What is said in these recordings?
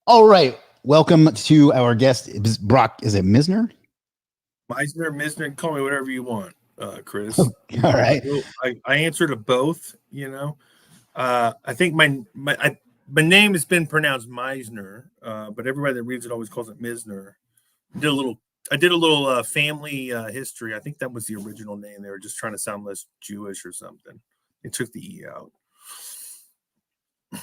All right. Welcome to our guest, Brock. Is it Misner? Misner, call me whatever you want, Chris. All right. I answer to both. I think my name has been pronounced Meisner, but everybody that reads it always calls it Misner. Did a little. I did a little family history. I think that was the original name. They were just trying to sound less Jewish or something. They took the E out.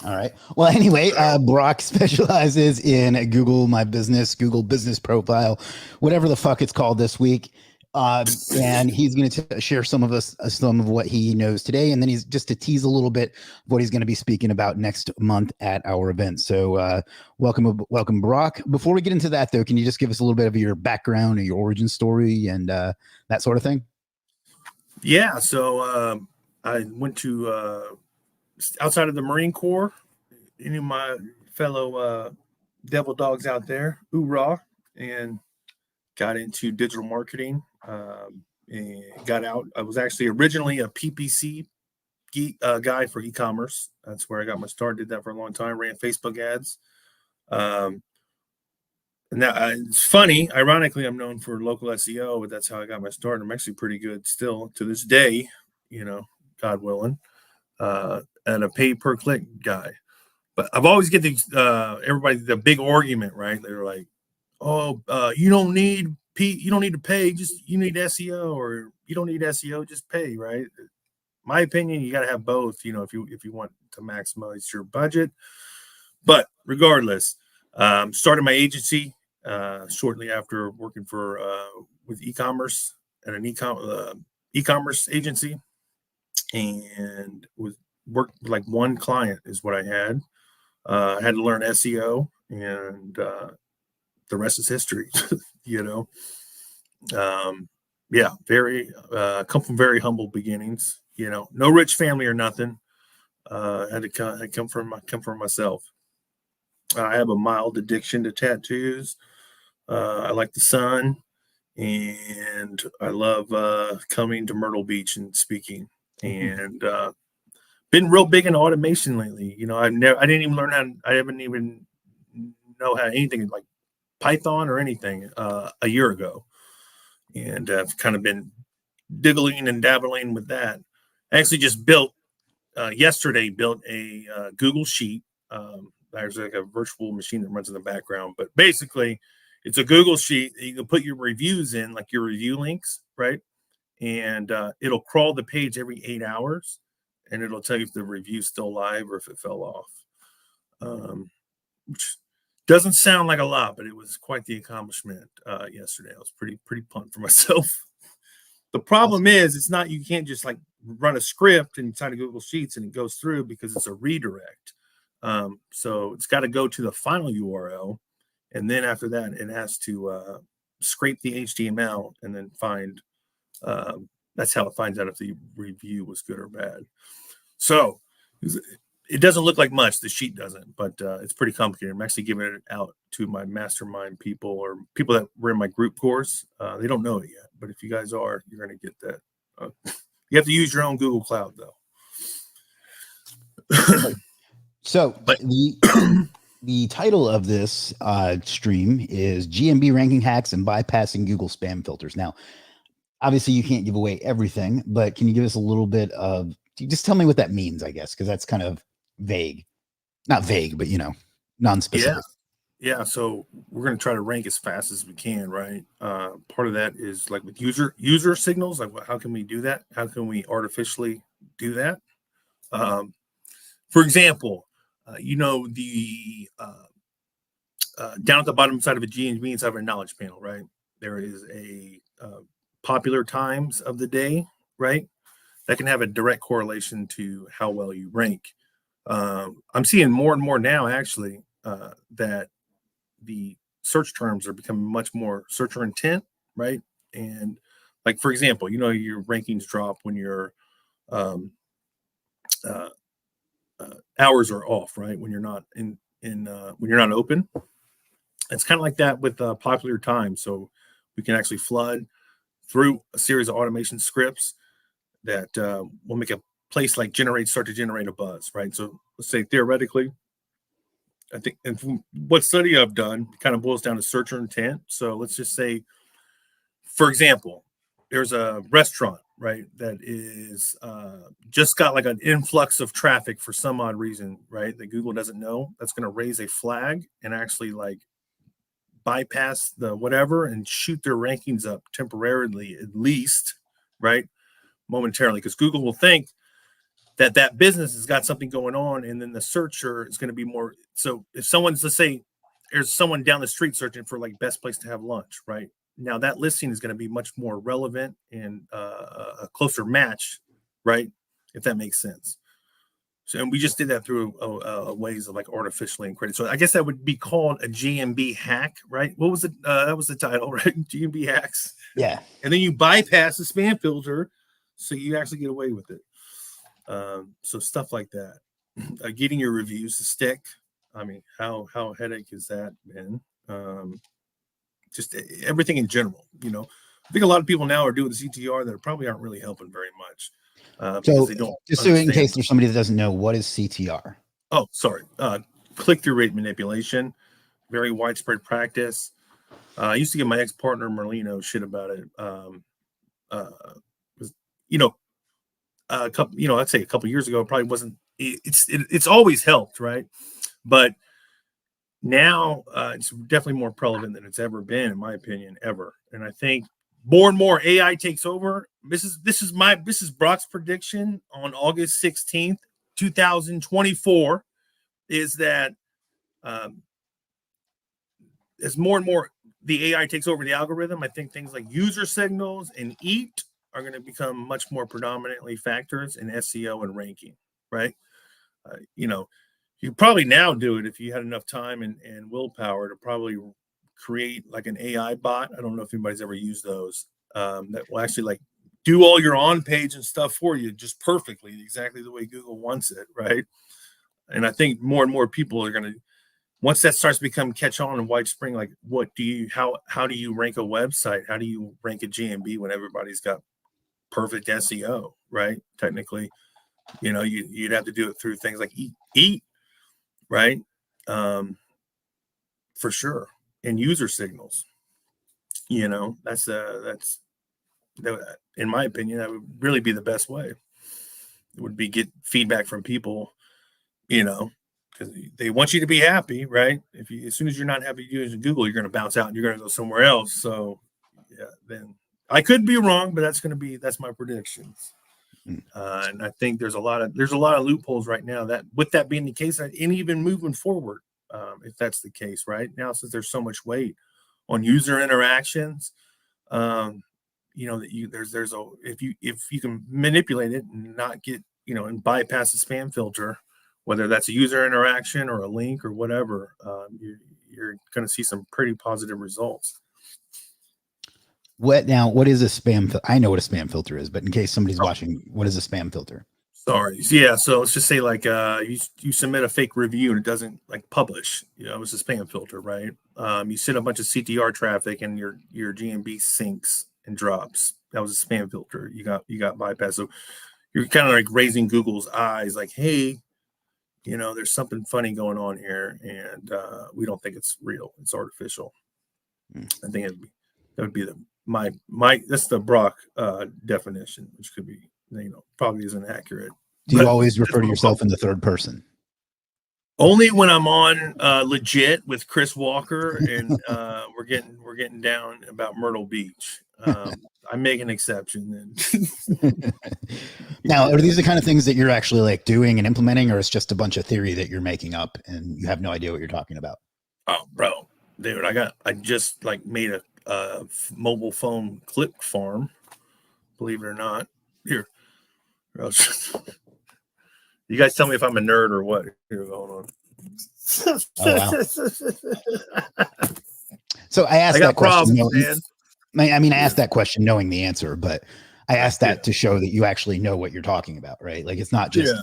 All right. Well, anyway, Brock specializes in Google My Business, Google Business Profile, whatever the fuck it's called this week. And he's going to share some of what he knows today, and then he's just to tease a little bit of what he's going to be speaking about next month at our event. So, welcome, Brock. Before we get into that, though, can you just give us a little bit of your background and your origin story and that sort of thing? Yeah. So I went to outside of the Marine Corps. Any of my fellow devil dogs out there, hoorah, and got into digital marketing. And got out. I was actually originally a PPC guy for e-commerce. That's where I got my start. Did that for a long time. Ran Facebook ads. And now it's funny. Ironically, I'm known for local SEO, but that's how I got my start. I'm actually pretty good still to this day. God willing, and a pay per click guy. But I've always get these everybody the big argument, right? They're like, "Oh, you don't need to pay. Just you need SEO, or you don't need SEO. Just pay." Right? My opinion, you got to have both. If you want to maximize your budget. But regardless, started my agency shortly after working for with e-commerce at an e-commerce agency, and worked with like one client is what I had. I had to learn SEO, and the rest is history. Yeah, very come from very humble beginnings. No rich family or nothing. Had to come from myself. I have a mild addiction to tattoos. I like the sun, and I love coming to Myrtle Beach and speaking. And been real big in automation lately. I didn't even learn I haven't even know how anything like Python or anything a year ago, and I've kind of been diggling and dabbling with that. I actually just built a Google Sheet. There's like a virtual machine that runs in the background, but basically it's a Google Sheet that you can put your reviews in, like your review links, right? And it'll crawl the page every 8 hours, and it'll tell you if the review's still live or if it fell off. Which doesn't sound like a lot, but it was quite the accomplishment yesterday. I was pretty pumped for myself. The problem is, it's not, you can't just like run a script inside of Google Sheets and it goes through because it's a redirect. So it's got to go to the final URL. And then after that, it has to scrape the HTML and then find, that's how it finds out if the review was good or bad. So it doesn't look like much. The sheet doesn't, but it's pretty complicated. I'm actually giving it out to my mastermind people or people that were in my group course. They don't know it yet, but if you guys are, you're going to get that. You have to use your own Google Cloud, though. So, but the title of this stream is GMB ranking hacks and bypassing Google spam filters. Now, obviously, you can't give away everything, but can you give us a little bit of? Just tell me what that means, I guess, because that's kind of vague. Not vague, but non-specific. Yeah. So we're going to try to rank as fast as we can, right? Part of that is like with user signals. Like, how can we do that? How can we artificially do that? For example, the down at the bottom side of a GMB inside of a knowledge panel, right? There is a popular times of the day, right? That can have a direct correlation to how well you rank. I'm seeing more and more now, actually, that the search terms are becoming much more searcher intent, right? And like, for example, your rankings drop when your hours are off, right? When you're not when you're not open. It's kind of like that with popular time. So we can actually flood through a series of automation scripts that will make a place like start to generate a buzz, right? So let's say theoretically, I think, and from what study I've done, it kind of boils down to searcher intent. So let's just say, for example, there's a restaurant, right, that is just got like an influx of traffic for some odd reason, right, that Google doesn't know. That's going to raise a flag and actually like bypass the whatever and shoot their rankings up temporarily, at least, right, momentarily, because Google will think that that business has got something going on, and then the searcher is going to be more. So if someone's, let's say there's someone down the street searching for like best place to have lunch, right, now that listing is going to be much more relevant and a closer match, right, if that makes sense. So, and we just did that through ways of like artificially encrypted. So I guess that would be called a GMB hack, right? What was it? That was the title, right? GMB hacks. Yeah. And then you bypass the spam filter, so you actually get away with it. So stuff like that. Getting your reviews to stick. I mean, how headache has that been? Just everything in general. You know, I think a lot of people now are doing the CTR that probably aren't really helping very much. So they don't just so in case there's somebody that doesn't know, what is CTR? Oh, sorry. Click-through rate manipulation, very widespread practice. I used to give my ex-partner Merlino shit about it. A couple, I'd say a couple years ago, it probably wasn't. It's always helped, right? But now it's definitely more prevalent than it's ever been, in my opinion, ever. And I think more and more AI takes over. This is Brock's prediction on August 16th, 2024, is that as more and more the AI takes over the algorithm, I think things like user signals and EAT are going to become much more predominantly factors in SEO and ranking, right? You probably now do it if you had enough time and willpower to probably create like an AI bot. I don't know if anybody's ever used those that will actually like do all your on page and stuff for you just perfectly, exactly the way Google wants it, right? And I think more and more people are going to, once that starts to become catch on and widespread, like how do you rank a website? How do you rank a GMB when everybody's got perfect SEO, right? Technically, you'd have to do it through things like EAT, right? For sure. And user signals, that's in my opinion, that would really be the best way. It would be get feedback from people, because they want you to be happy, right? As soon as you're not happy using Google, you're going to bounce out and you're going to go somewhere else. So yeah, then I could be wrong, but that's my predictions. And I think there's a lot of loopholes right now that, with that being the case, and even moving forward, if that's the case, right now, since there's so much weight on user interactions, that if you can manipulate it and not get, and bypass the spam filter, whether that's a user interaction or a link or whatever, you're going to see some pretty positive results. What is a spam? I know what a spam filter is, but in case somebody's watching, what is a spam filter? Sorry. Yeah. So let's just say like you submit a fake review and it doesn't like publish. It's a spam filter, right? You send a bunch of CTR traffic and your GMB sinks and drops. That was a spam filter. You got bypassed. So you're kind of like raising Google's eyes, like, hey, there's something funny going on here, and we don't think it's real. It's artificial. I think that would be my that's the Brock definition, which could be, probably isn't accurate. Do you always refer to yourself in the third person? Only when I'm on Legiit with Chris Walker and we're getting down about Myrtle Beach. I make an exception then. Now, are these the kind of things that you're actually like doing and implementing, or it's just a bunch of theory that you're making up and you have no idea what you're talking about? Oh, bro, dude, I just like made a mobile phone click farm. Believe it or not, here. You guys tell me if I'm a nerd or what. Here, hold on. Oh, wow. So I asked that question. I asked that question knowing the answer, but I asked that to show that you actually know what you're talking about, right? Like it's not just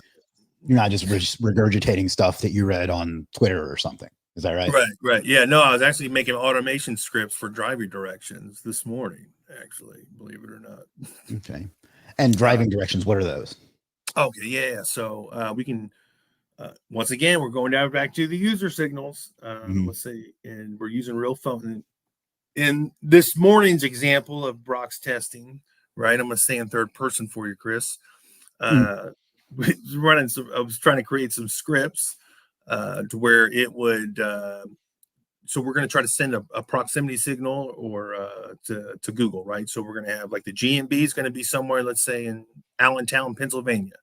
you're not just regurgitating stuff that you read on Twitter or something. Is that right? Right. Yeah. No, I was actually making automation scripts for driving directions this morning. Actually, believe it or not. Okay. And driving directions, what are those? Okay. Yeah. So we can. Once again, we're going down back to the user signals. Mhm. Let's see, and we're using real phone. In this morning's example of Brock's testing, right? I'm going to stay in third person for you, Chris. I was trying to create some scripts to where it would. So we're going to try to send a proximity signal or to Google, right? So we're going to have like the GMB is going to be somewhere, let's say in Allentown, Pennsylvania.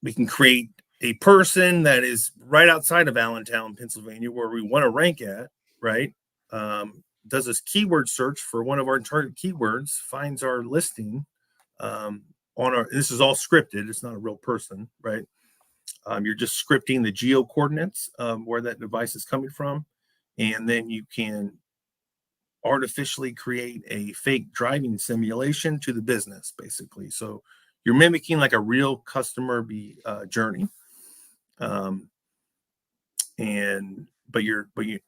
We can create a person that is right outside of Allentown, Pennsylvania, where we want to rank at, right? Does this keyword search for one of our target keywords, finds our listing on our. This is all scripted. It's not a real person, right? You're just scripting the geo coordinates where that device is coming from, and then you can artificially create a fake driving simulation to the business, basically. So you're mimicking like a real customer journey, and but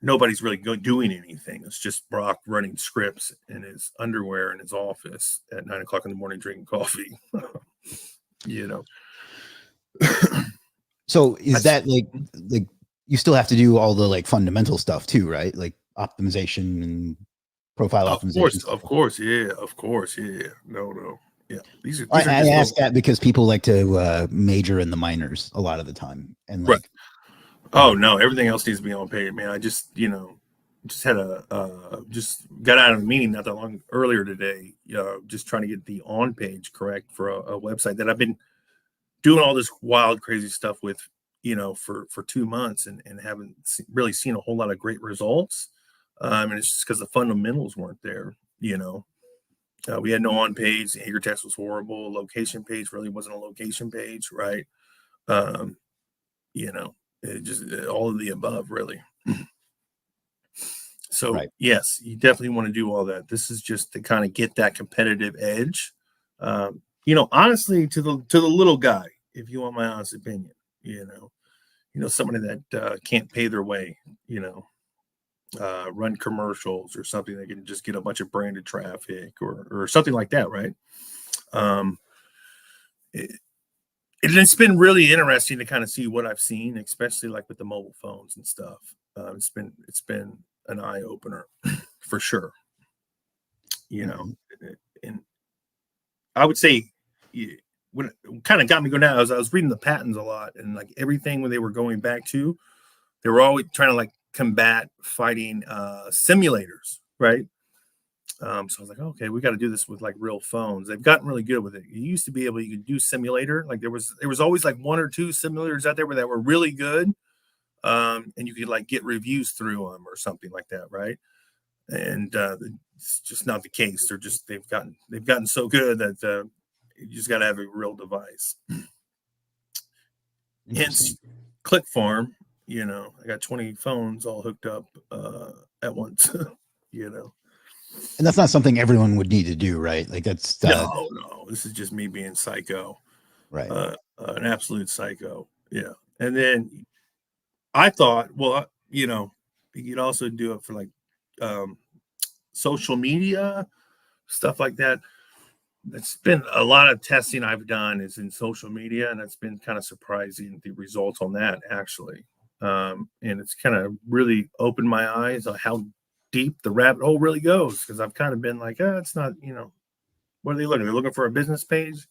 nobody's really doing anything. It's just Brock running scripts in his underwear in his office at 9 o'clock in the morning drinking coffee. you know. So is that like you still have to do all the like fundamental stuff too, right? Like optimization and profile optimization. Of course, yeah. No, yeah. These are I just ask that because people like to major in the minors a lot of the time, and right. like, Oh no, everything else needs to be on page, man. I just just had just got out of a meeting not that long earlier today. Just trying to get the on page correct for a website that I've been doing all this wild, crazy stuff with, for 2 months and haven't really seen a whole lot of great results. And it's just because the fundamentals weren't there. We had no on page. The anchor text was horrible. Location page really wasn't a location page, right? Um, it just all of the above, really. So right. yes, you definitely want to do all that. This is just to kind of get that competitive edge. Honestly, to the little guy, if you want my honest opinion, somebody that can't pay their way, run commercials or something that can just get a bunch of branded traffic or something like that, right? It's been really interesting to kind of see what I've seen, especially like with the mobile phones and stuff. It's been an eye opener for sure. And I would say what kind of got me going down. I was reading the patents a lot, and like everything when they were going back to, they were always trying to like combat fighting simulators, right? So I was like, okay, we got to do this with like real phones. They've gotten really good with it. You used to be able, you could do simulator. Like there was always like one or two simulators out there that were really good, and you could like get reviews through them or something like that, right? And it's just not the case. They've gotten so good that you just got to have a real device. Hence, Click Farm. I got 20 phones all hooked up at once. And that's not something everyone would need to do, right? Like that's No. This is just me being psycho, right. An absolute psycho. Yeah. And then I thought, well, you could also do it for like social media stuff like that. It's been a lot of testing I've done is in social media, and it's been kind of surprising the results on that actually. And it's kind of really opened my eyes on how deep the rabbit hole really goes because I've kind of been like, it's not, what are they looking? They're looking for a business page,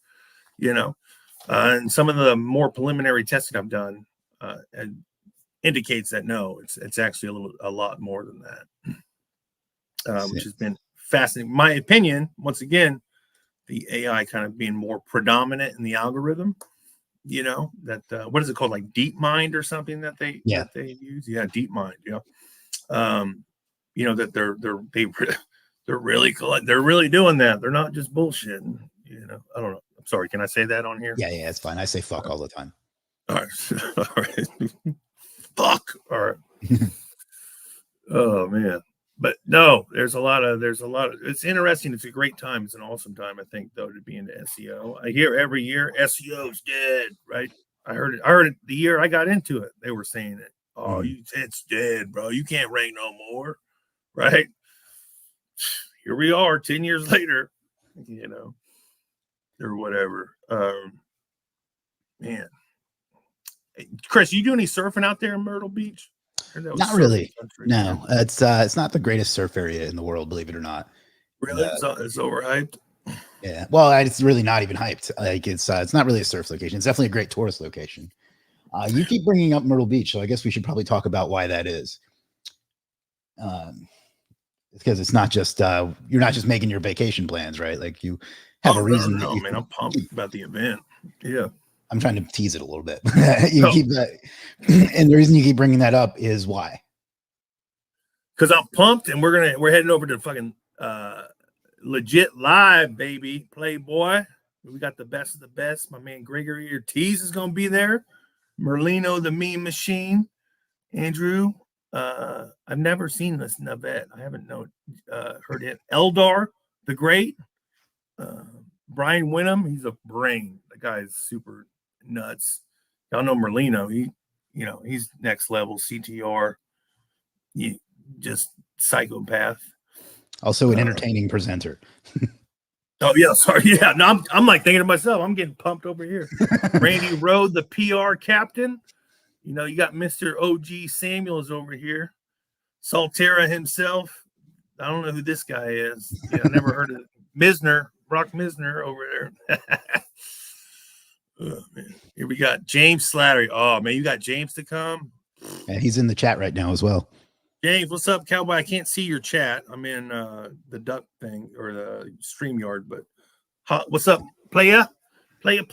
and some of the more preliminary testing I've done indicates that no, it's actually a lot more than that, which has been fascinating. My opinion, once again, the AI kind of being more predominant in the algorithm, that what is it called, like deep mind or something that they use? Yeah, deep mind. That they're really they're really doing that. They're not just bullshitting. I don't know. I'm sorry. Can I say that on here? Yeah, it's fine. I say fuck all the time. All right, all right. Fuck. All right. Oh man. But no, there's a lot of it's interesting. It's a great time. It's an awesome time, I think, though, to be into SEO. I hear every year SEO's dead, right? I heard it the year I got into it. They were saying it. Oh, it's dead, bro. You can't rank no more, right? Here we are 10 years later, or whatever. Man, Chris, you do any surfing out there in Myrtle Beach? Not really. No, it's not the greatest surf area in the world, believe it or not. Really, it's overhyped. Yeah, well, it's really not even hyped. Like it's not really a surf location. It's definitely a great tourist location. You keep bringing up Myrtle Beach, so I guess we should probably talk about why that is. Because it's not just you're not just making your vacation plans, right? Like you have a reason. No, man, I'm pumped about the event. Yeah, I'm trying to tease it a little bit. Keep that, and the reason you keep bringing that up is why? Because I'm pumped, and we're heading over to fucking Legiit Live, baby, Playboy. We got the best of the best. My man Gregory Ortiz is gonna be there. Merlino the Meme Machine, Andrew. I've never seen this Navette. I haven't heard it. Eldar the Great. Brian Winham, he's a brain. The guy is super nuts. Y'all know Merlino. He's next level CTR. Just psychopath. Also an entertaining presenter. Oh yeah, sorry. Yeah, no, I'm like thinking to myself, I'm getting pumped over here. Randy Rode, the PR captain. You got Mr. OG Samuels over here. Saltera himself. I don't know who this guy is. Yeah, I never heard of Misner, Brock Misner over there. Oh, man. Here we got James Slattery. Oh man, you got James to come. Yeah, he's in the chat right now as well. James, what's up, Cowboy? I can't see your chat. I'm in the duck thing or the StreamYard, but what's up, playa? I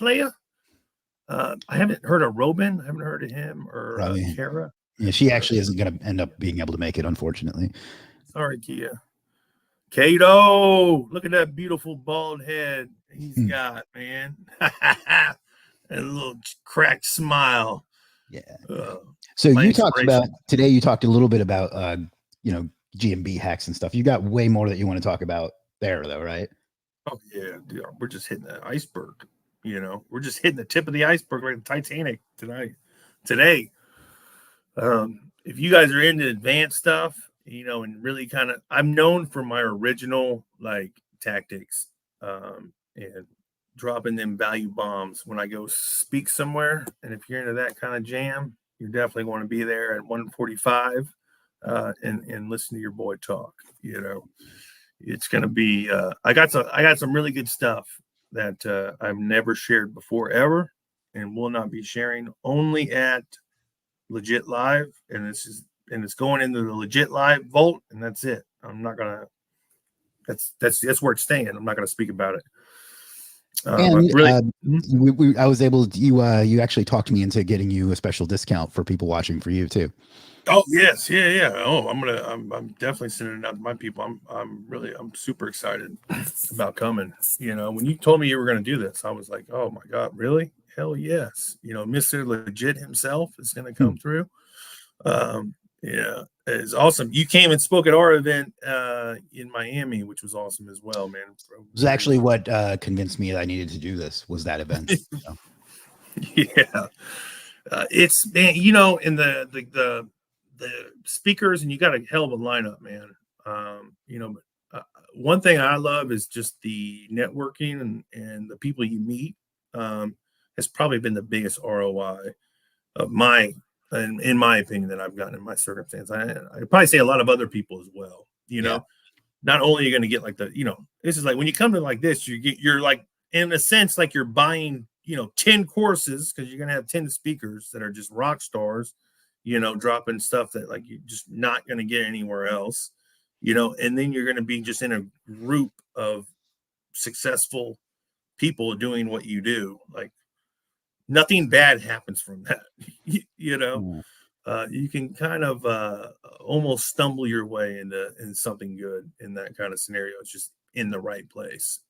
haven't heard of Robin. I haven't heard of him or Kara. Yeah, she actually isn't going to end up being able to make it, unfortunately. Sorry, Kia. Kato, look at that beautiful bald head he's got, man. And a little cracked smile. Yeah. So you talked about today. You talked a little bit about GMB hacks and stuff. You got way more that you want to talk about there, though, right? Oh yeah, dude, we're just hitting the iceberg. We're just hitting the tip of the iceberg like the Titanic today. If you guys are into advanced stuff, and really kind of, I'm known for my original tactics, and dropping them value bombs when I go speak somewhere. And if you're into that kind of jam, you're definitely going to be there at 1:45 and listen to your boy talk. It's going to be. I got some really good stuff that I've never shared before ever, and will not be sharing, only at Legiit Live, and it's going into the Legiit Live vault, and that's it. I'm not gonna. That's where it's staying. I'm not gonna speak about it. And really, I was able to, you actually talked me into getting you a special discount for people watching for you too. Oh yes, yeah. Oh, I'm definitely sending it out to my people. I'm super excited about coming. When you told me you were going to do this, I was like, oh my God, really? Hell yes. Mr. Legiit himself is going to come through. Yeah, it's awesome. You came and spoke at our event in Miami, which was awesome as well, man. It was actually what convinced me that I needed to do this, was that event. So. Yeah. It's, man, in the speakers, and you got a hell of a lineup, man. One thing I love is just the networking and the people you meet. Has probably been the biggest ROI of in my opinion, that I've gotten in my circumstance. I probably say a lot of other people as well. Not only are you going to get this is like when you come to like this, you're like, in a sense, like you're buying 10 courses, because you're going to have 10 speakers that are just rock stars, dropping stuff that you're just not going to get anywhere else, and then you're going to be just in a group of successful people doing what you do. Nothing bad happens from that. You can kind of almost stumble your way into something good in that kind of scenario. It's just in the right place.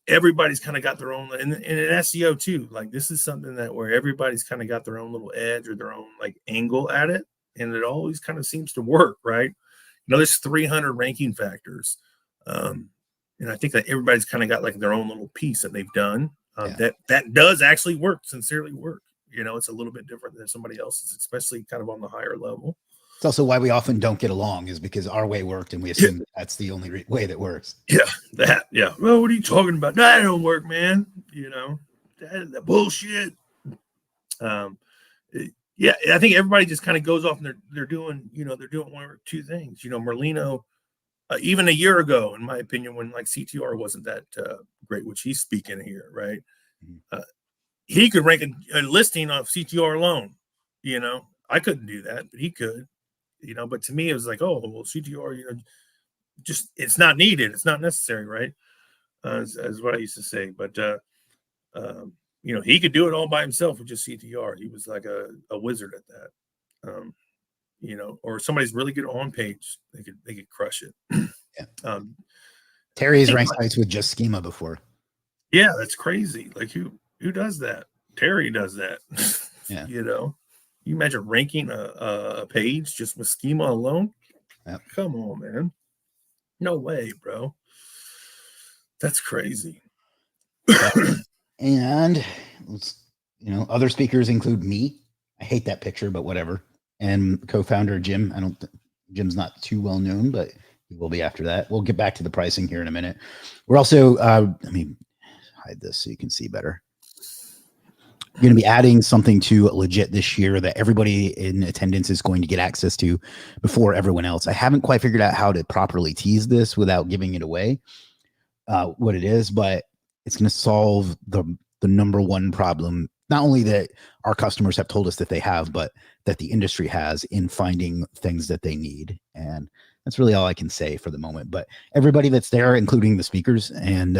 Everybody's kind of got their own, and in SEO too. This is something that where everybody's kind of got their own little edge or their own angle at it, and it always kind of seems to work, right? There's 300 ranking factors. And I think that everybody's kind of got their own little piece that they've done that does actually sincerely work. It's a little bit different than somebody else's, especially kind of on the higher level. It's also why we often don't get along, is because our way worked and we assume that's the only way that works. Yeah. Well, what are you talking about? That don't work, man. you know, the bullshit. Yeah, I think everybody just kind of goes off and they're doing, they're doing one or two things. Merlino, even a year ago, in my opinion, when like CTR wasn't that great, which he's speaking here, right? He could rank a listing off CTR alone. I couldn't do that, but he could. But to me, it was like, oh, well, CTR, just it's not needed, it's not necessary, right? As what I used to say, but he could do it all by himself with just CTR. He was like a wizard at that. Or somebody's really good on page, they could crush it. Yeah. Terry's ranked sites with just schema before. Yeah, that's crazy. Like who does that? Terry does that. Yeah. You imagine ranking a page just with schema alone? Yep. Come on, man. No way, bro. That's crazy. And other speakers include me. I hate that picture, but whatever. And co-founder Jim. Jim's not too well known, but he will be after that. We'll get back to the pricing here in a minute. We're also, hide this so you can see better. We're going to be adding something to Legiit this year that everybody in attendance is going to get access to before everyone else. I haven't quite figured out how to properly tease this without giving it away, what it is, but it's going to solve the number one problem, not only that our customers have told us that they have, but that the industry has in finding things that they need. And that's really all I can say for the moment. But everybody that's there, including the speakers and,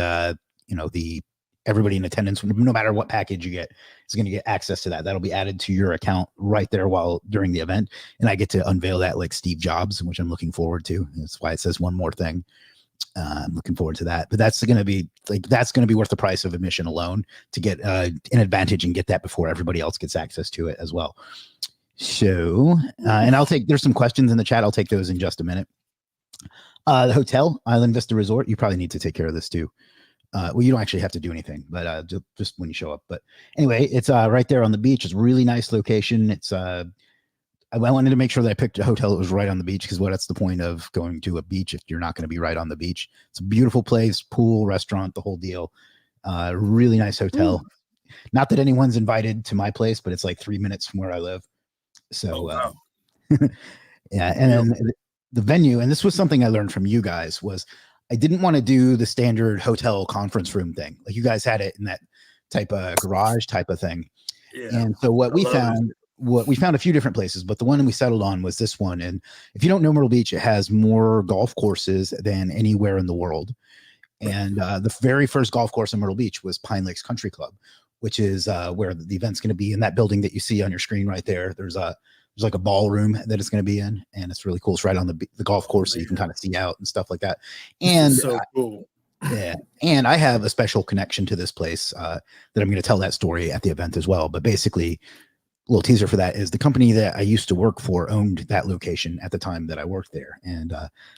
everybody in attendance, no matter what package you get, is going to get access to that. That'll be added to your account right there during the event. And I get to unveil that like Steve Jobs, which I'm looking forward to. That's why it says one more thing. I'm looking forward to that. But that's going to be worth the price of admission alone to get an advantage and get that before everybody else gets access to it as well. So, and there's some questions in the chat. I'll take those in just a minute. The hotel, Island Vista Resort, you probably need to take care of this too. Well, you don't actually have to do anything, but just when you show up. But anyway, it's right there on the beach. It's a really nice location. It's I wanted to make sure that I picked a hotel that was right on the beach, because that's the point of going to a beach if you're not going to be right on the beach. It's a beautiful place, pool, restaurant, the whole deal. Really nice hotel. Ooh. Not that anyone's invited to my place, but it's like 3 minutes from where I live. So, wow. Yeah. And then the venue, and this was something I learned from you guys, was I didn't want to do the standard hotel conference room thing. Like you guys had it in that type of garage type of thing. Yeah. And so what we found a few different places, but the one we settled on was this one. And if you don't know Myrtle Beach, it has more golf courses than anywhere in the world. And the very first golf course in Myrtle Beach was Pine Lakes Country Club, which is where the event's going to be in that building that you see on your screen right there. There's like a ballroom that it's going to be in, and it's really cool. It's right on the golf course, so you can kind of see out and stuff like that. And so cool. Yeah. And I have a special connection to this place that I'm going to tell that story at the event as well. But basically, a little teaser for that is the company that I used to work for owned that location at the time that I worked there. And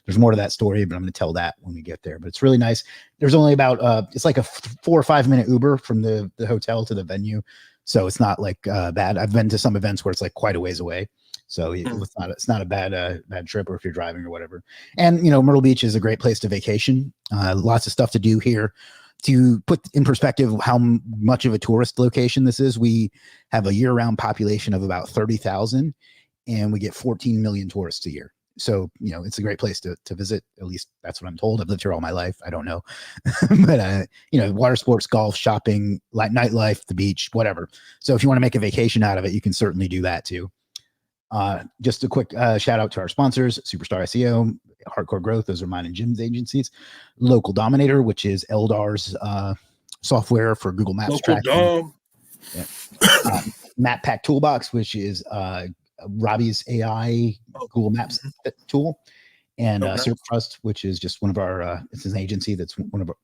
there's more to that story, but I'm going to tell that when we get there. But it's really nice. There's only about, it's like a 4 or 5 minute Uber from the hotel to the venue. So it's not like bad. I've been to some events where it's like quite a ways away. So it's not a bad trip, or if you're driving or whatever. And, Myrtle Beach is a great place to vacation. Lots of stuff to do here. To put in perspective how much of a tourist location this is, we have a year-round population of about 30,000, and we get 14 million tourists a year. So, it's a great place to visit. At least that's what I'm told. I've lived here all my life. I don't know. But, water sports, golf, shopping, nightlife, the beach, whatever. So if you want to make a vacation out of it, you can certainly do that too. Just a quick shout out to our sponsors, Superstar SEO, Hardcore Growth. Those are mine and Jim's agencies. Local Dominator, which is Eldar's software for Google Maps Local tracking. Yeah. Map Pack Toolbox, which is Robbie's AI Google Maps tool, and Surf Trust, which is just one of our it's an agency that's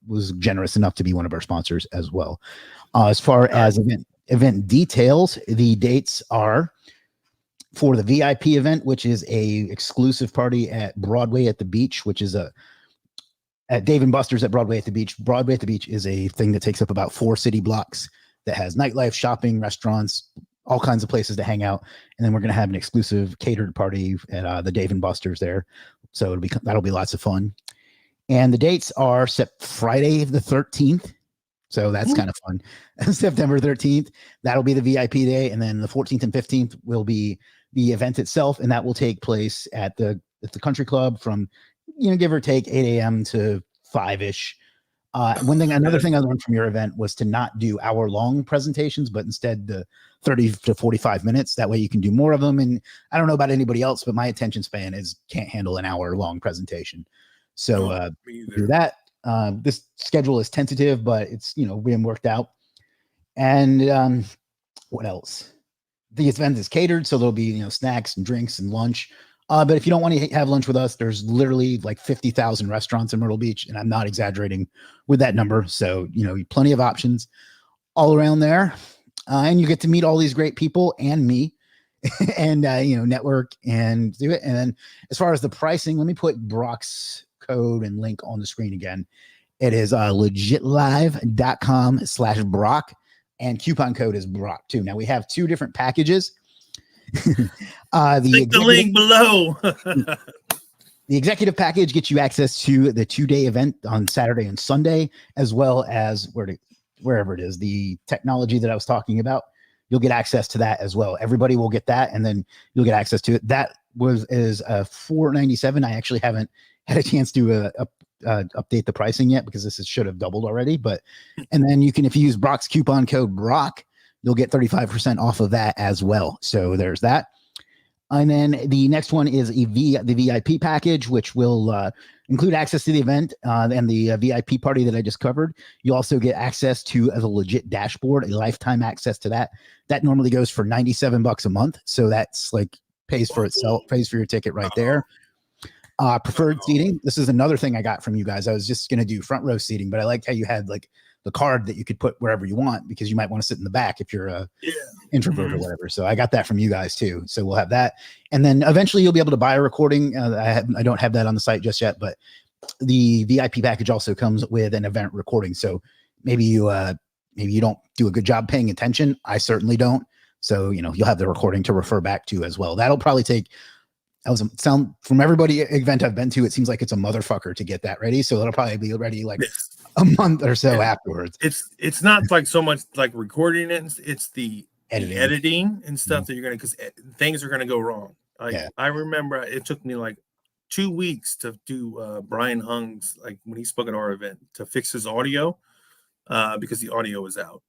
was generous enough to be one of our sponsors as well. As far as event details, the dates are for the VIP event, which is a exclusive party at Broadway at the Beach, which is at Dave & Buster's at Broadway at the Beach. Broadway at the Beach is a thing that takes up about 4 city blocks that has nightlife, shopping, restaurants, all kinds of places to hang out. And then we're going to have an exclusive catered party at the Dave & Buster's there. So that'll be lots of fun. And the dates are set Friday the 13th. So that's kind of fun. September 13th, that'll be the VIP day. And then the 14th and 15th will be the event itself. And that will take place at the country club from, give or take 8 a.m. to 5-ish. Another thing I learned from your event was to not do hour-long presentations, but instead the 30 to 45 minutes. That way you can do more of them. And I don't know about anybody else, but my attention span can't handle an hour-long presentation. So do that. This schedule is tentative, but it's being worked out. And what else? The event is catered, so there'll be snacks and drinks and lunch. But if you don't want to have lunch with us, there's literally like 50,000 restaurants in Myrtle Beach, and I'm not exaggerating with that number. So, plenty of options all around there. And you get to meet all these great people and me and, network and do it. And then as far as the pricing, let me put Brock's code and link on the screen again. It is legitlive.com/Brock, and coupon code is Brock too. Now we have two different packages. The link below. The executive package gets you access to the 2-day event on Saturday and Sunday, as well as wherever it is, the technology that I was talking about. You'll get access to that as well. Everybody will get that, and then you'll get access to it. That is $497. I actually haven't had a chance to update the pricing yet because this should have doubled already. And then if you use Brock's coupon code Brock, you'll get 35% off of that as well. So there's that. And then the next one is the VIP package, which will include access to the event and the VIP party that I just covered. You also get access to the Legiit dashboard, a lifetime access to that. That normally goes for $97 a month. So that's pays for itself, pays for your ticket right there. Preferred seating. This is another thing I got from you guys. I was just going to do front row seating, but I liked how you had the card that you could put wherever you want, because you might want to sit in the back if you're a introvert or whatever. So I got that from you guys too. So we'll have that. And then eventually you'll be able to buy a recording. I don't have that on the site just yet, but the VIP package also comes with an event recording. So maybe you don't do a good job paying attention. I certainly don't. So, you'll have the recording to refer back to as well. That'll probably take, from everybody event I've been to, it seems like it's a motherfucker to get that ready. So it'll probably be ready a month or so afterwards. It's not so much recording it. It's the editing and stuff that you're going to, because things are going to go wrong. I remember it took me 2 weeks to do Brian Hung's, when he spoke at our event, to fix his audio because the audio was out.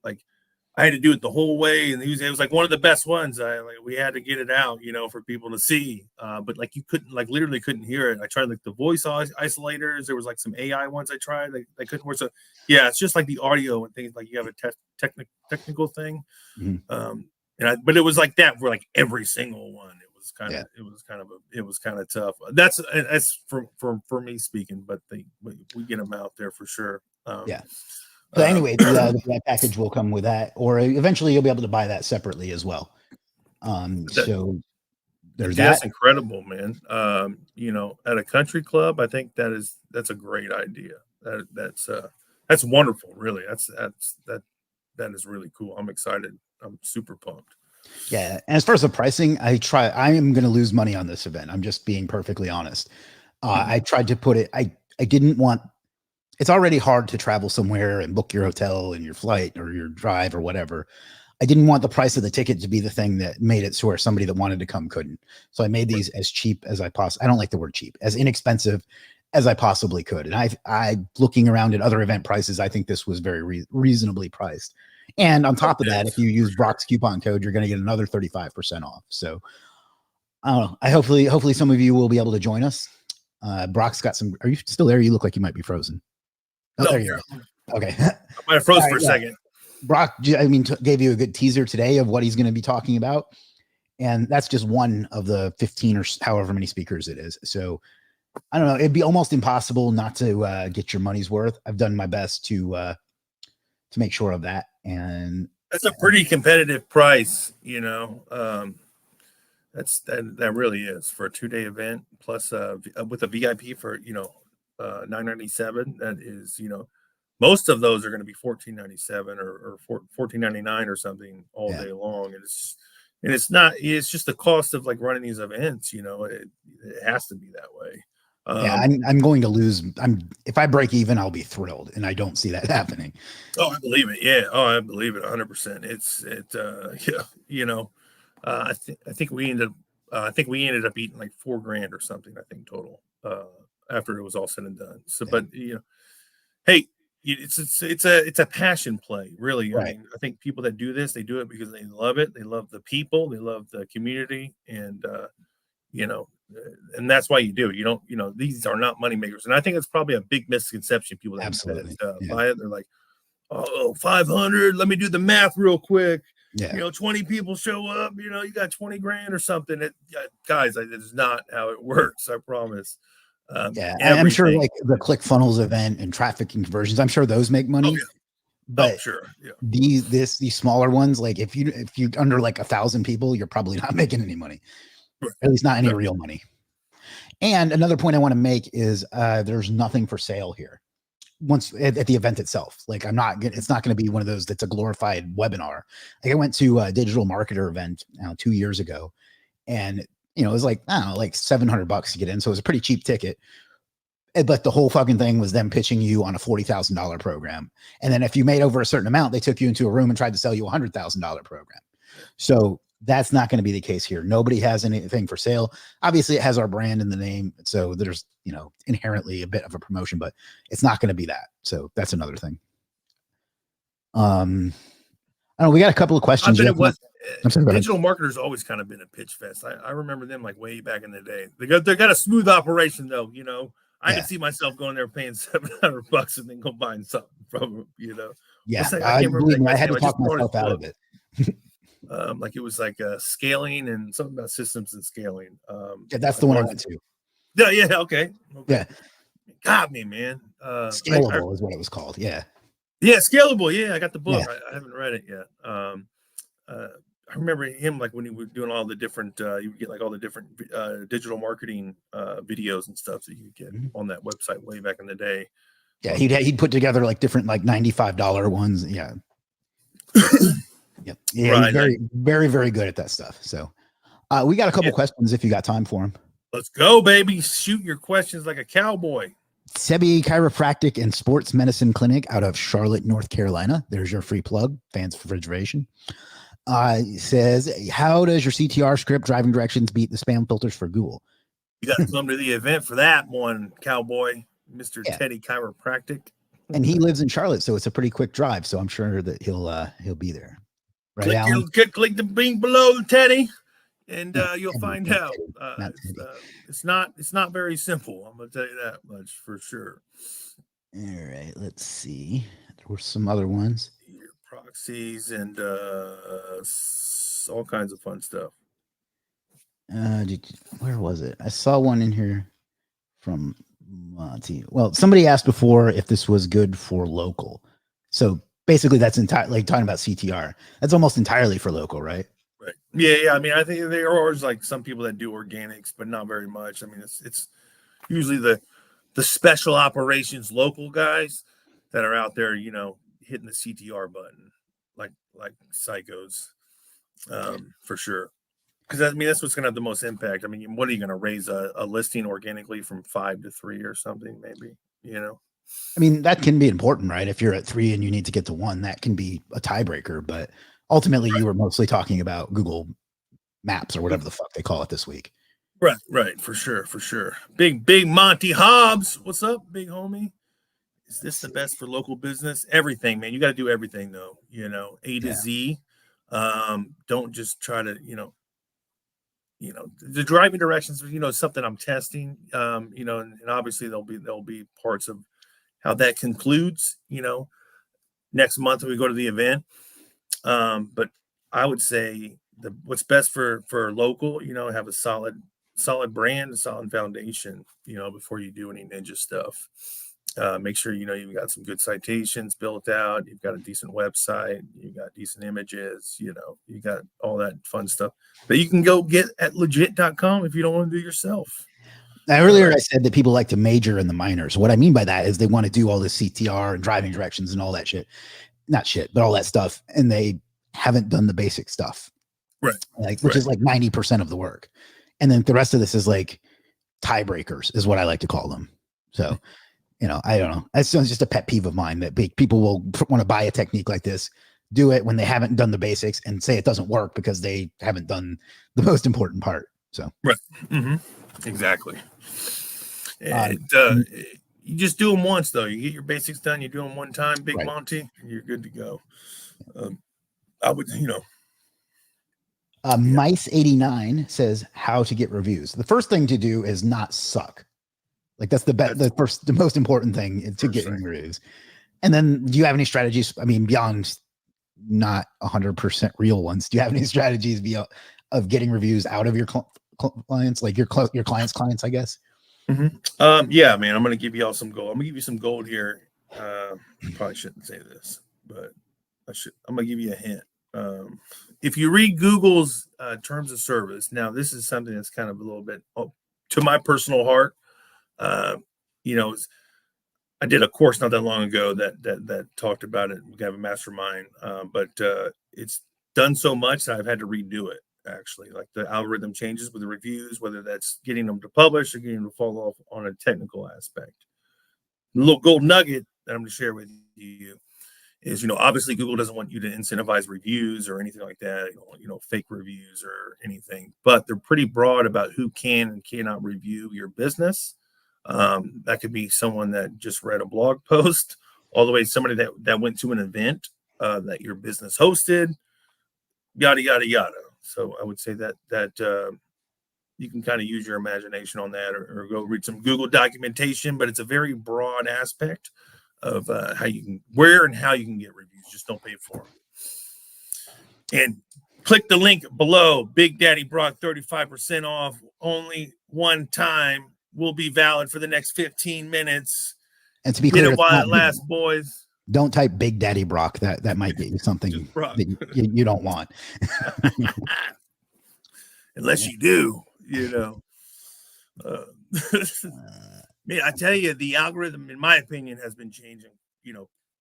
I had to do it the whole way, and it was one of the best ones. We had to get it out, for people to see. But you couldn't, literally couldn't hear it. I tried the voice isolators. There was some AI ones I tried. They couldn't work. So yeah, it's just the audio and things. You have a technical thing. Mm-hmm. But it was that for every single one. It was kind of tough. That's for me speaking. But we get them out there for sure. Yeah. So anyway, the package will come with that, or eventually you'll be able to buy that separately as well. So there's that. That's incredible, man. At a country club, I think that's a great idea. That's wonderful, really. That is really cool. I'm excited. I'm super pumped. Yeah. And as far as the pricing, I am going to lose money on this event. I'm just being perfectly honest. I tried to put it, I didn't want, it's already hard to travel somewhere and book your hotel and your flight or your drive or whatever. I didn't want the price of the ticket to be the thing that made it so where somebody that wanted to come couldn't. So I made these as cheap as I possibly, I don't like the word cheap, as inexpensive as I possibly could. And I looking around at other event prices, I think this was very reasonably priced. And on top of that, if you use Brock's coupon code, you're going to get another 35% off. So I don't know. Hopefully some of you will be able to join us. Brock's got some, are you still there? You look like you might be frozen. Oh, no, there you go. Okay. I might have froze for a second. Brock, gave you a good teaser today of what he's going to be talking about. And that's just one of the 15 or however many speakers it is. So I don't know. It'd be almost impossible not to get your money's worth. I've done my best to make sure of that. And that's a pretty competitive price, that really is for a 2-day event, plus with a VIP for $997. That is, most of those are going to be $1497 or $1499 or something all day long. And it's just the cost of running these events. It has to be that way. Yeah, I'm going to lose. If I break even, I'll be thrilled, and I don't see that happening. Oh, I believe it. Yeah. Oh, I believe it 100%. Yeah, I think we ended up eating like $4,000 or something, I think total, after it was all said and done. So, Yeah. but hey, it's a passion play, really. I Right. mean, I think people that do this, they do it because they love it. They love the people, they love the community, and you know, and that's why you do it. You don't, these are not money makers, and I think it's probably a big misconception. People Absolutely. that Yeah. buy it, they're like, oh, 500. Let me do the math real quick. Yeah. 20 people show up. You got 20 grand or something. Guys, it is not how it works. I promise. Yeah, I'm sure Everything. like the ClickFunnels event and traffic conversions, I'm sure those make money. Oh, yeah. But Sure. Yeah. these smaller ones, like if you under like 1,000 people, you're probably not making any money, Right. at least not any real money. And another point I want to make is there's nothing for sale here. Once at the event itself, like it's not going to be one of those that's a glorified webinar. Like I went to a digital marketer event 2 years ago, and it was like, I don't know, like $700 to get in, so it was a pretty cheap ticket. But the whole fucking thing was them pitching you on a $40,000 program. And then if you made over a certain amount, they took you into a room and tried to sell you $100,000 program. So that's not going to be the case here. Nobody has anything for sale. Obviously it has our brand in the name. So there's, inherently a bit of a promotion, but it's not going to be that. So that's another thing. I don't know. We got a couple of questions. Digital marketers always kind of been a pitch fest. I remember them like way back in the day. They got a smooth operation though. I could see myself going there paying $700 and then go buying something from them. Yeah, I can't remember. I had to talk myself out of it. Like it was like scaling and something about systems and scaling. Yeah, that's the one I went to. Yeah. Okay. Yeah, got me, man. Scalable is what it was called. Yeah, Scalable. Yeah, I got the book. Yeah. I haven't read it yet. I remember him like when he was doing all the different. You would get like all the different digital marketing videos and stuff that you could get on that website way back in the day. Yeah, he'd put together like different like $95 ones. Yeah. Yep. Yeah, right, he's very, very, very good at that stuff. So we got a couple questions if you got time for them. Let's go, baby. Shoot your questions like a cowboy. Sebi Chiropractic and Sports Medicine Clinic out of Charlotte, North Carolina. There's your free plug, Fans Refrigeration. Says, how does your CTR script driving directions beat the spam filters for Google? You got to come to the event for that one, cowboy, Mr. Teddy Chiropractic. And he lives in Charlotte, so it's a pretty quick drive. So I'm sure that he'll be there. Right, Alan? Click the link below, Teddy, and you'll find out. It's not very simple. I'm gonna tell you that much for sure. All right, let's see. There were some other ones. Your proxies and all kinds of fun stuff. Where was it? I saw one in here from Monty. Well, somebody asked before if this was good for local. So basically, that's entirely talking about CTR. That's almost entirely for local, right? Right. Yeah. I mean, I think there are always like some people that do organics, but not very much. I mean, it's usually the special operations local guys that are out there, hitting the CTR button like psychos, for sure. Because I mean, that's what's going to have the most impact. I mean, what are you going to raise a listing organically from 5 to 3 or something? Maybe, I mean, that can be important, right? If you're at 3 and you need to get to 1, that can be a tiebreaker. But ultimately, you were mostly talking about Google Maps or whatever the fuck they call it this week. Right. For sure. Big Monty Hobbs. What's up, big homie? Is this the best for local business? Everything, man. You got to do everything, though. A to Z. Don't just try to, the driving directions, something I'm testing, and obviously there'll be parts of how that concludes, next month when we go to the event. But I would say what's best for local, have a solid brand, a solid foundation, before you do any ninja stuff. Make sure, you've got some good citations built out. You've got a decent website. You've got decent images, you got all that fun stuff that you can go get at Legiit.com if you don't want to do yourself. Now, earlier I said that people like to major in the minors. What I mean by that is they want to do all this CTR and driving directions and all that shit. Not shit, but all that stuff. And they haven't done the basic stuff. Right. Which is like 90% of the work. And then the rest of this is like tiebreakers is what I like to call them. So, I don't know. That's just a pet peeve of mine that people will want to buy a technique like this, do it when they haven't done the basics, and say it doesn't work because they haven't done the most important part. So, right. Exactly. And you just do them once, though. You get your basics done. You do them one time, Big right. Monty, and you're good to go. I would, Mice89 says how to get reviews. The first thing to do is not suck. Like that's the most important thing to getting reviews. And then do you have any strategies? I mean, beyond not 100% real ones, do you have any strategies of getting reviews out of your clients, like your clients' clients, I guess? Yeah, man, I'm going to give you all some gold. I'm going to give you some gold here. Probably shouldn't say this, but I'm going to give you a hint. If you read Google's terms of service, now this is something that's kind of a little bit to my personal heart. I did a course not that long ago that talked about it. We have a mastermind, but it's done so much that I've had to redo it. Actually, like the algorithm changes with the reviews, whether that's getting them to publish or getting them to follow off on a technical aspect. The little gold nugget that I'm going to share with you is, obviously Google doesn't want you to incentivize reviews or anything like that, fake reviews or anything, but they're pretty broad about who can and cannot review your business. That could be someone that just read a blog post, all the way to somebody that went to an event that your business hosted, yada, yada, yada. So I would say that you can kind of use your imagination on that or go read some Google documentation, but it's a very broad aspect of where and how you can get reviews. Just don't pay for them. And click the link below. Big Daddy Brock 35% off only one time. Will be valid for the next 15 minutes. And to be clear, get it while it lasts, boys. Don't type Big Daddy Brock. That might get you something that you don't want. Unless you do, Man, I tell you, the algorithm, in my opinion, has been changing,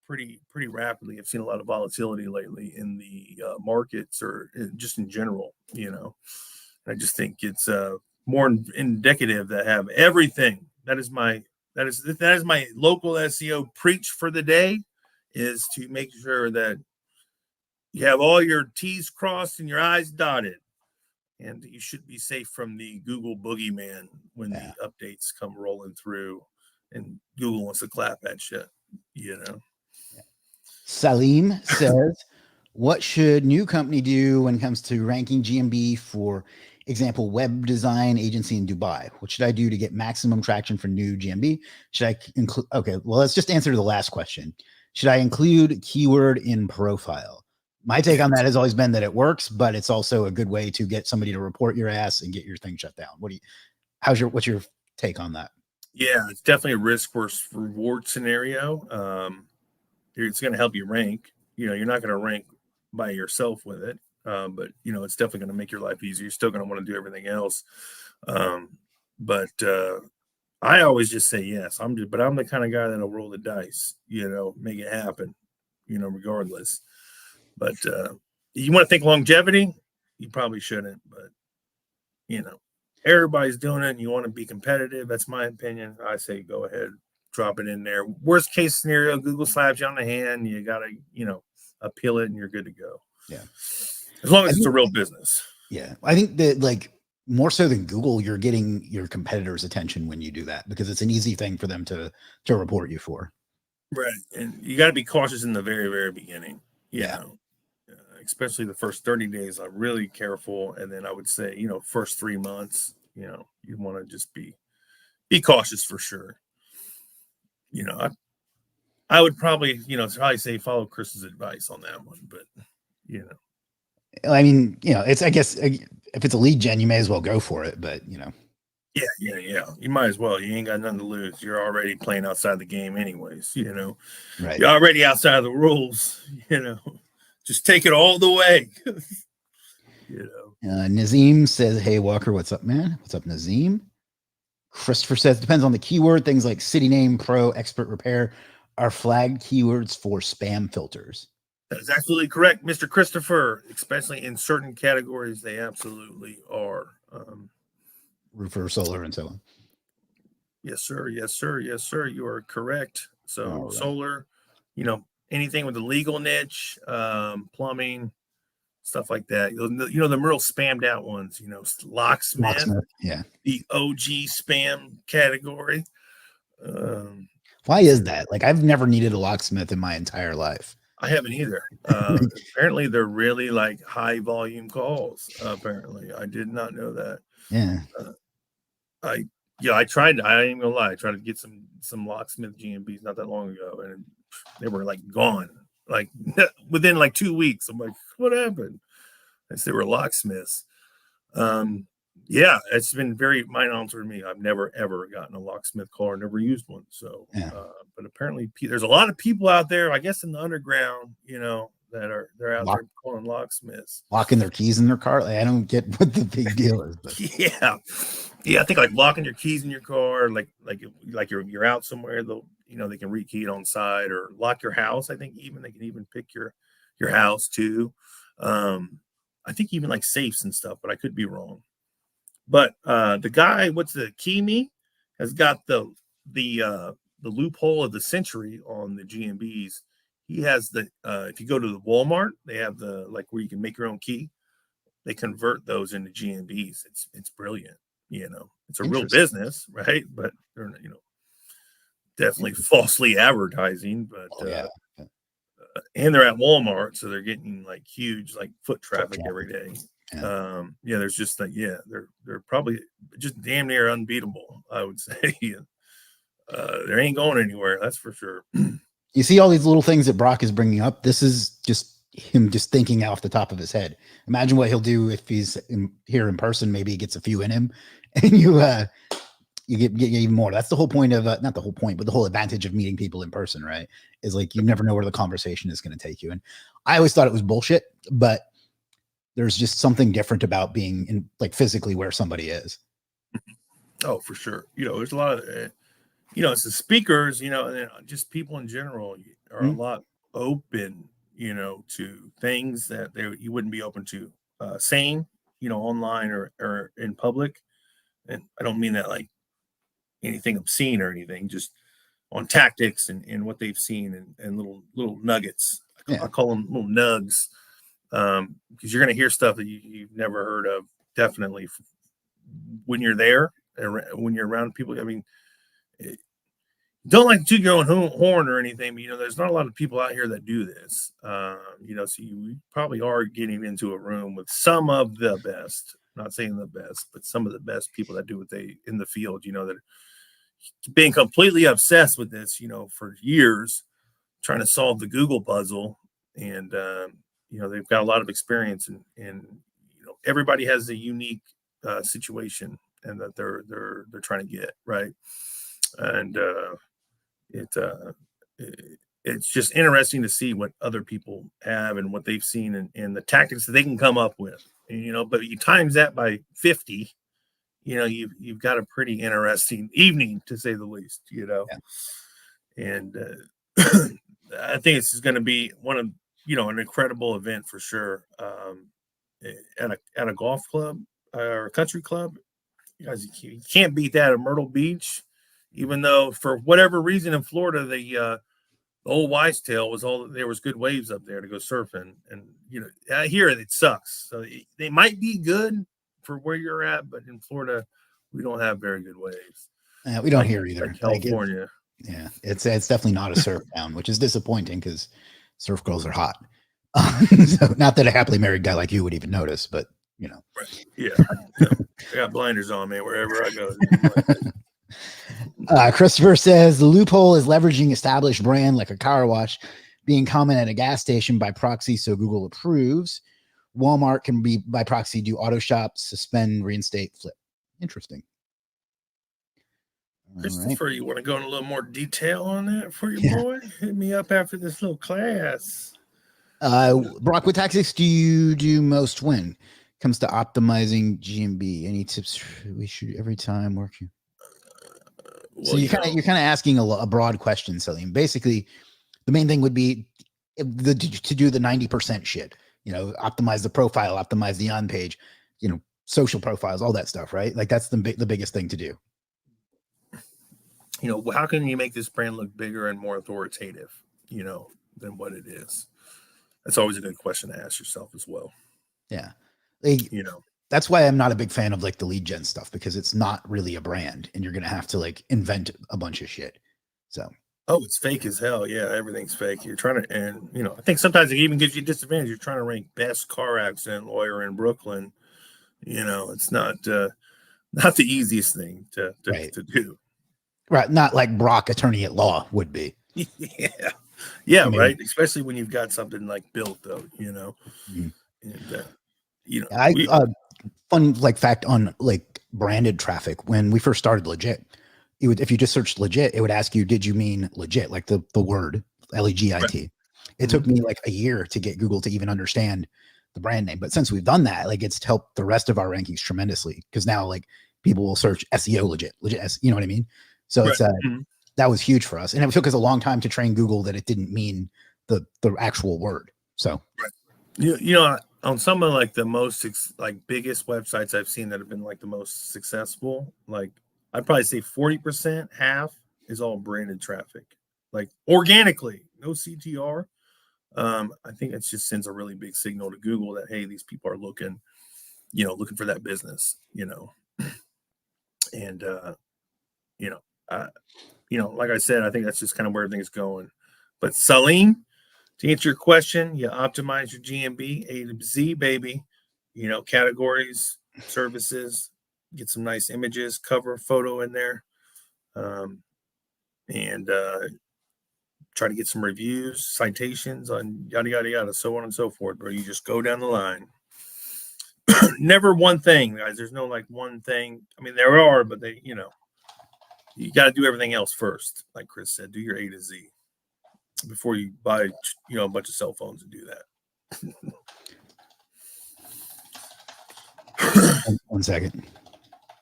pretty rapidly. I've seen a lot of volatility lately in the markets or just in general, I just think it's more indicative that have everything. That is my local SEO preach for the day, is to make sure that you have all your T's crossed and your I's dotted, and you should be safe from the Google boogeyman when the updates come rolling through and Google wants to clap that shit, Salim says, what should new company do when it comes to ranking GMB for example, web design agency in Dubai? What should I do to get maximum traction for new GMB? Should I include? Okay, well, let's just answer the last question. Should I include keyword in profile? My take on that has always been that it works, but it's also a good way to get somebody to report your ass and get your thing shut down. What's your take on that? Yeah, it's definitely a risk versus reward scenario. It's going to help you rank. You're not going to rank by yourself with it. But it's definitely going to make your life easier. You're still going to want to do everything else. But I always just say yes. I'm the kind of guy that'll roll the dice, make it happen, regardless. But you want to think longevity, you probably shouldn't. But everybody's doing it, and you want to be competitive. That's my opinion. I say go ahead, drop it in there. Worst case scenario, Google slaps you on the hand. You got to appeal it, and you're good to go. Yeah. As long as it's a real business. Yeah. I think that more so than Google, you're getting your competitors' attention when you do that, because it's an easy thing for them to report you for. Right. And you got to be cautious in the very, very beginning. Especially the first 30 days, I'm really careful. And then I would say, first 3 months, you want to just be cautious for sure. I would probably, say follow Chris's advice on that one, but I mean, it's, I guess if it's a lead gen, you may as well go for it, but Yeah. You might as well. You ain't got nothing to lose. You're already playing outside the game anyways, Right. You're already outside of the rules, just take it all the way. Nazim says, hey, Walker, what's up, man? What's up, Nazim? Christopher says, depends on the keyword. Things like city name, pro, expert repair are flagged keywords for spam filters. That is absolutely correct, Mr. Christopher. Especially in certain categories, they absolutely are. Roofer, solar, and so on. Yes, sir. Yes, sir. Yes, sir. You are correct. So All right. solar, anything with the legal niche, plumbing, stuff like that. The real spammed out ones. Locksmith, Locksmith. Yeah. the OG spam category. Um, Why is that? Like, I've never needed a locksmith in my entire life. I haven't either. Apparently, they're really like high volume calls. Apparently, I did not know that. Yeah. I tried. I ain't gonna lie. I tried to get some locksmith GMBs not that long ago, and they were like gone, like within like 2 weeks. I'm like, what happened? I said they were locksmiths. Yeah, it's been very mind altering to me. I've never ever gotten a locksmith call or never used one. So, Yeah. But apparently there's a lot of people out there, I guess, in the underground, they're out there calling locksmiths, locking their keys in their car. Like, I don't get what the big deal is. But. Yeah. I think like locking your keys in your car, like you're out somewhere. They can rekey it on site or lock your house. I think they can even pick your house too. I think even like safes and stuff, but I could be wrong. But the guy, what's the Kimi, has got the loophole of the century on the GMBs. He has if you go to the Walmart, they have the like where you can make your own key. They convert those into GMBs. It's brilliant. It's a real business, right? But they're definitely falsely advertising. But and they're at Walmart, so they're getting like huge like foot traffic every day. There's just like they're probably just damn near unbeatable, I would say. They ain't going anywhere, that's for sure. You see all these little things that Brock is bringing up. This is just him just thinking off the top of his head. Imagine what he'll do if he's here in person. Maybe he gets a few in him, and you get even more. That's the whole point of not the whole point, but the whole advantage of meeting people in person, right? Is like you never know where the conversation is going to take you. And I always thought it was bullshit, but there's just something different about being in like physically where somebody is. Oh, for sure. There's a lot of it's the speakers, and just people in general are a lot open, to things that you wouldn't be open to saying, online or in public. And I don't mean that like anything obscene or anything, just on tactics and what they've seen and little nuggets. I call them little nugs, because you're going to hear stuff that you've never heard of, definitely, when you're there, when you're around people. I mean, don't like to toot your own horn or anything, but there's not a lot of people out here that do this. So you probably are getting into a room with some of the best, not saying the best, but some of the best people that do what they in the field, that are being completely obsessed with this, for years, trying to solve the Google puzzle. And they've got a lot of experience, and everybody has a unique situation and that they're trying to get right. And it's just interesting to see what other people have and what they've seen and the tactics that they can come up with. And, but you times that by 50, you've got a pretty interesting evening, to say the least. And I think this is going to be one of an incredible event for sure. At a golf club or a country club, you can't beat that at Myrtle Beach. Even though for whatever reason in Florida, the old wives' tale was there was good waves up there to go surfing, and I hear it sucks. So they might be good for where you're at, but in Florida, we don't have very good waves. We don't hear either. Like California. It's definitely not a surf town, which is disappointing because surf girls are hot. So not that a happily married guy like you would even notice, but Right. Yeah. I got blinders on, man, wherever I go. Christopher says the loophole is leveraging established brand like a car wash being common at a gas station by proxy, so Google approves. Walmart can be by proxy do auto shop, suspend, reinstate, flip. Interesting. Christopher, you want to go in a little more detail on that for your boy? Hit me up after this little class. Brock, what tactics do you do most when it comes to optimizing GMB? Any tips we should every time working? So you're kind of asking a broad question, Salim. Basically, the main thing would be to do the 90% shit. Optimize the profile, optimize the on page, social profiles, all that stuff, right? Like that's the biggest thing to do. how can you make this brand look bigger and more authoritative, than what it is? That's always a good question to ask yourself as well. Yeah. That's why I'm not a big fan of like the lead gen stuff, because it's not really a brand and you're going to have to like invent a bunch of shit. So. Oh, it's fake as hell. Yeah, everything's fake. You're trying to, and I think sometimes it even gives you a disadvantage. You're trying to rank best car accident lawyer in Brooklyn. It's not the easiest thing to do. Right, not like Brock, attorney at law, would be. Yeah, right. Especially when you've got something like built, though. Mm-hmm. And fun like fact on like branded traffic. When we first started Legiit, if you just searched Legiit, it would ask you, did you mean legit, like the word Legit? Right. It took me like a year to get Google to even understand the brand name. But since we've done that, like it's helped the rest of our rankings tremendously, because now like people will search SEO legit, you know what I mean? So it's that was huge for us, and it took us a long time to train Google that it didn't mean the actual word. So on some of like the most biggest websites I've seen that have been like the most successful, like I'd probably say 40%, half is all branded traffic, like organically, no CTR. I think it just sends a really big signal to Google that, hey, these people are looking for that business, and like I said, I think that's just kind of where everything's going. But Salim, to answer your question, you optimize your GMB A to Z, baby. Categories, services, get some nice images, cover photo in there, and try to get some reviews, citations on yada, yada, yada, so on and so forth, where you just go down the line. Never one thing, guys. There's no like one thing. I mean, there are, but they, you got to do everything else first. Like Chris said, do your A to Z before you buy, a bunch of cell phones and do that. One second.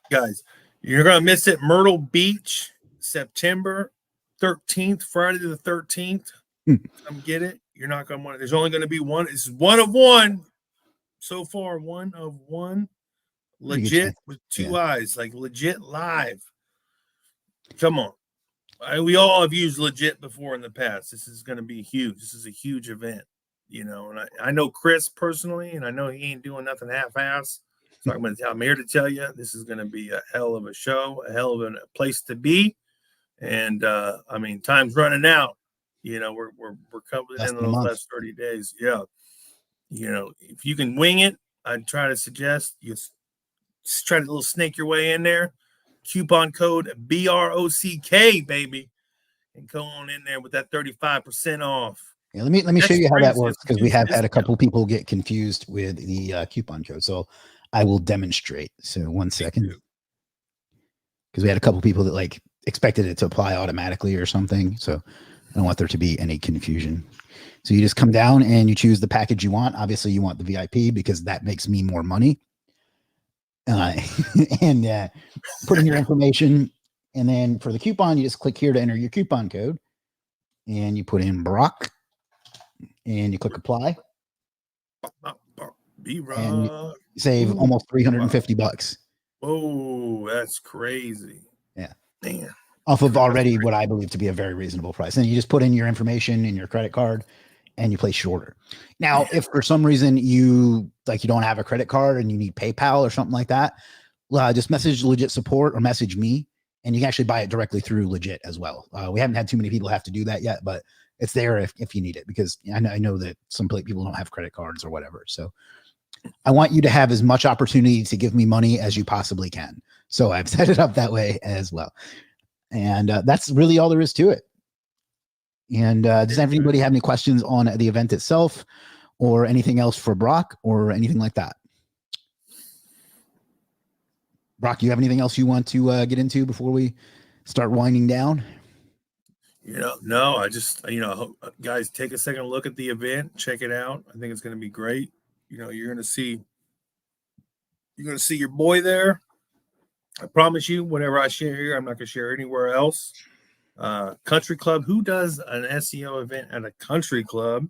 Guys, you're going to miss it. Myrtle Beach, September 13th, Friday the 13th. Come get it. You're not going to want it. There's only going to be one. It's one of one. So far, one of one. Legit with two eyes, like legit live. Come on. We all have used Legit before in the past. This is going to be huge. This is a huge event, and I know Chris personally, and I know he ain't doing nothing half-ass. So I'm here to tell you, this is going to be a hell of a show, a hell of a place to be. And I mean, time's running out. We're coming in those last 30 days. Yeah. If you can wing it, I'd try to suggest you just try to little snake your way in there. Coupon code BROCK, baby, and go on in there with that 35% off. Yeah, let me show you how that works, because we have had a couple people get confused with the coupon code. So I will demonstrate. So 1 second, because we had a couple people that like expected it to apply automatically or something. So I don't want there to be any confusion. So you just come down and you choose the package you want. Obviously, you want the VIP because that makes me more money. And put in your information, and then for the coupon, you just click here to enter your coupon code, and you put in Brock, and you click apply. And you save almost $350. Oh, that's crazy. Yeah. Man. Off of already what I believe to be a very reasonable price. And you just put in your information and your credit card, and you place your order. Now, if for some reason you don't have a credit card and you need PayPal or something like that, just message Legit support or message me, and you can actually buy it directly through Legit as well. We haven't had too many people have to do that yet, but it's there if you need it, because I know that some people don't have credit cards or whatever. So I want you to have as much opportunity to give me money as you possibly can. So I've set it up that way as well. And that's really all there is to it. And does anybody have any questions on the event itself or anything else for Brock or anything like that? Brock, do you have anything else you want to get into before we start winding down? No, I just, guys, take a second look at the event, check it out. I think it's going to be great. You're going to see your boy there. I promise you, whatever I share here, I'm not going to share anywhere else. Country club. Who does an SEO event at a country club?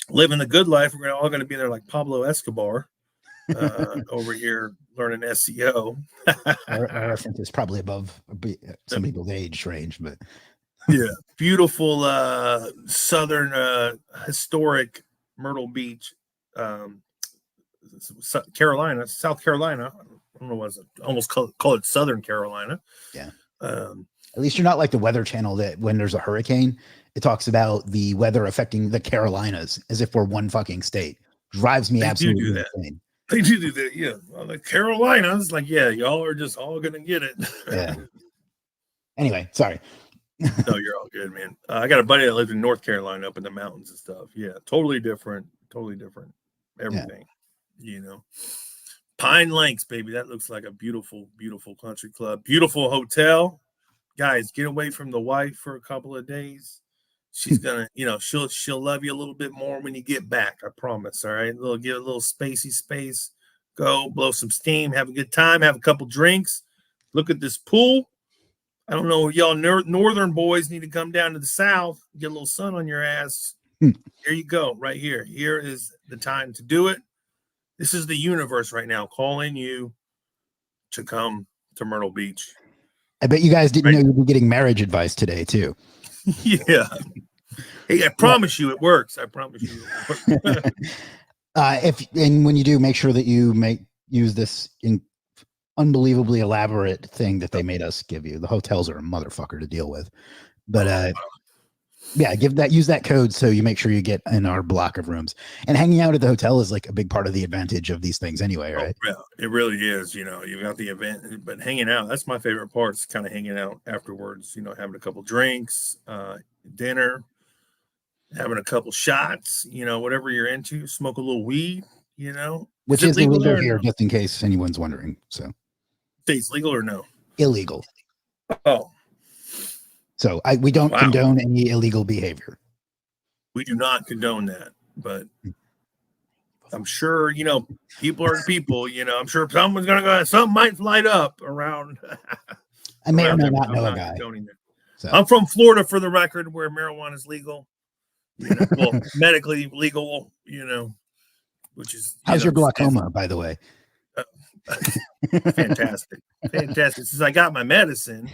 Living the good life. We're all going to be there like Pablo Escobar. over here learning SEO. Our reference is probably above some people's age range, but yeah, beautiful southern historic Myrtle Beach, South Carolina. I don't know what it almost call it Southern Carolina. Yeah. Um, At least you're not like the Weather Channel that when there's a hurricane, it talks about the weather affecting the Carolinas as if we're one fucking state. Drives me absolutely do that. insane. They do that, yeah. Well, the Carolinas, like, yeah, y'all are just all gonna get it. Yeah. Anyway, sorry. No, you're all good, man. I got a buddy that lives in North Carolina, up in the mountains and stuff. Yeah, totally different. Everything, you know. Pine Lakes, baby. That looks like a beautiful, beautiful country club. Beautiful hotel. Guys, get away from the wife for a couple of days. She's gonna, she'll love you a little bit more when you get back. I promise. All right, get a little spacey space. Go blow some steam, have a good time, have a couple drinks. Look at this pool. I don't know, y'all northern boys need to come down to the south, get a little sun on your ass. Here you go, right here. Here is the time to do it. This is the universe right now calling you to come to Myrtle Beach. I bet you guys didn't know you'd be getting marriage advice today, too. Yeah. Hey, I promise you it works. I promise you it works. When you do, make sure that you use this unbelievably elaborate thing that they made us give you. The hotels are a motherfucker to deal with, but use that code so you make sure you get in our block of rooms. And hanging out at the hotel is like a big part of the advantage of these things anyway, right? Oh, yeah, it really is. You've got the event, but hanging out, that's my favorite part. It's kind of hanging out afterwards, having a couple drinks, dinner, having a couple shots, whatever you're into, smoke a little weed, Which is illegal here, just in case anyone's wondering. So it's legal or no? Illegal. Oh. So we don't condone any illegal behavior. We do not condone that, but I'm sure, people are people, I'm sure someone's going to go, something might light up around. I may or may not know a guy. So. I'm from Florida, for the record, where marijuana is legal, well, medically legal, which is. How's your glaucoma, by the way? Fantastic. Since I got my medicine,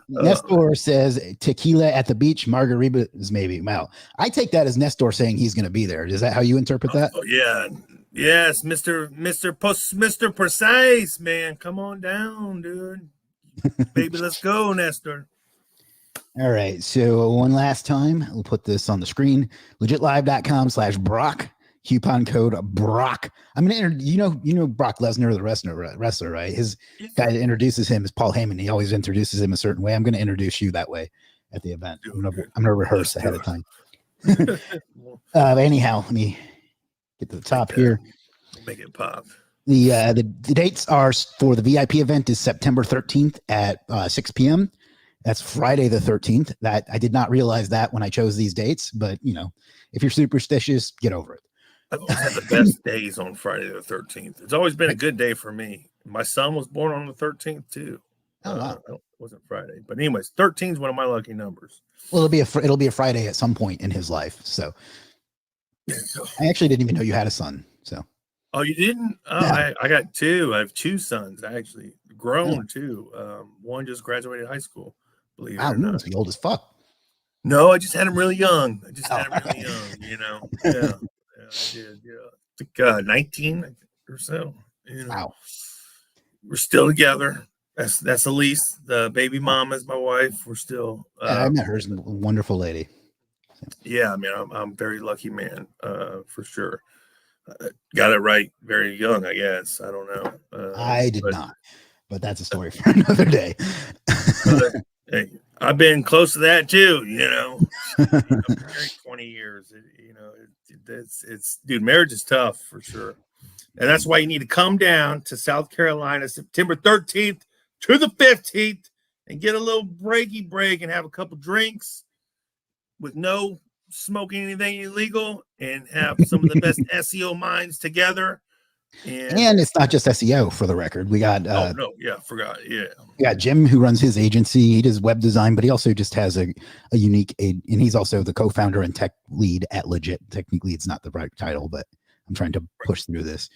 Nestor says tequila at the beach, margaritas maybe. Wow, I take that as Nestor saying he's going to be there. Is that how you interpret that? Oh, yeah. Yes, Mr. Precise, man. Come on down, dude. Baby, let's go, Nestor. All right. So one last time, we'll put this on the screen. legitlive.com/Brock. Coupon code Brock. I'm gonna you know Brock Lesnar, the wrestler, right? His guy that introduces him is Paul Heyman. He always introduces him a certain way. I'm gonna introduce you that way at the event. I'm gonna rehearse ahead of time. Anyhow, let me get to the top here. Make it pop. The dates are for the VIP event is September 13th at 6 p.m. That's Friday the 13th. That I did not realize that when I chose these dates, but if you're superstitious, get over it. I've always had the best days on Friday the 13th. It's always been a good day for me. My son was born on the 13th too. Oh wow! It wasn't Friday, but anyways, 13 is one of my lucky numbers. Well, it'll be a Friday at some point in his life. So I actually didn't even know you had a son. So you didn't? I got two. I have two sons actually, grown too. One just graduated high school. Believe it or not, he's old as fuck. No, I just had him really young. Yeah. I did, I think 19 or so. Wow. We're still together. That's Elise, the baby mom, is my wife. We're still. I met her. She's a wonderful lady. Yeah, I mean, I'm very lucky man, for sure. Got it right very young, I guess. I don't know. I did not, but that's a story for another day. Hey, I've been close to that too. Married 20 years. It's dude, marriage is tough for sure, and that's why you need to come down to South Carolina, September 13th to the 15th, and get a little break and have a couple drinks with no smoking anything illegal, and have some of the best SEO minds together And And it's not just SEO, for the record. We got oh no, yeah, forgot. Yeah. Jim, who runs his agency. He does web design, but he also just has a unique and he's also the co-founder and tech lead at Legiit. Technically, it's not the right title, but I'm trying to push through this.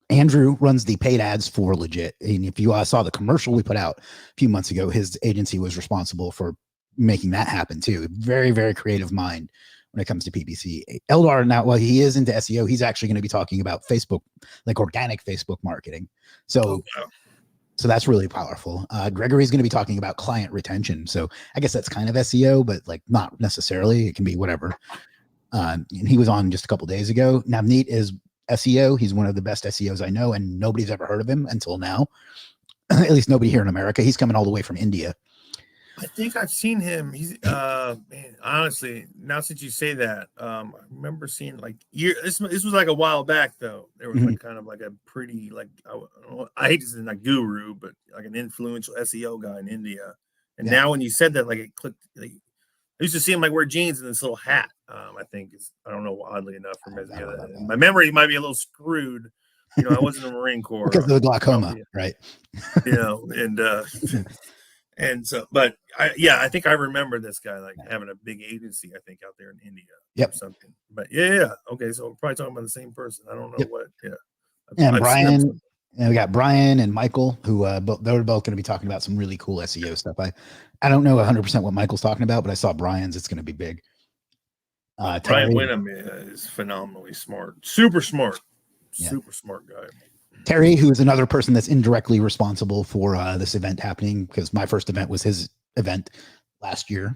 Andrew runs the paid ads for Legiit. And if you saw the commercial we put out a few months ago, his agency was responsible for making that happen too. Very, very creative mind when it comes to PPC. Eldar, now, while he is into SEO, he's actually going to be talking about Facebook, like organic Facebook marketing. So, so that's really powerful. Gregory's going to be talking about client retention. So I guess that's kind of SEO, but like not necessarily. It can be whatever. And he was on just a couple days ago. Navneet is SEO. He's one of the best SEOs I know, and nobody's ever heard of him until now. At least nobody here in America. He's coming all the way from India. I think I've seen him. He's man, honestly, now since you say that, I remember seeing like this was like a while back though. There was like kind of like a pretty like I hate to say like guru, but like an influential SEO guy in India. And now when you said that, like it clicked. Like, I used to see him like wear jeans and this little hat. I think I don't know, oddly enough, from my memory might be a little screwed. You know, I wasn't in the Marine Corps because of the glaucoma, right? You know, and so, but I think I remember this guy like having a big agency, I think, out there in India or something. But yeah. Okay. So we're probably talking about the same person. I don't know what. Yeah. And Brian, and we got Brian and Michael, who they're both going to be talking about some really cool SEO stuff. I don't know 100% what Michael's talking about, but I saw Brian's. It's going to be big. Brian Winham is phenomenally smart, super smart guy. Terry, who is another person that's indirectly responsible for this event happening, because my first event was his event last year,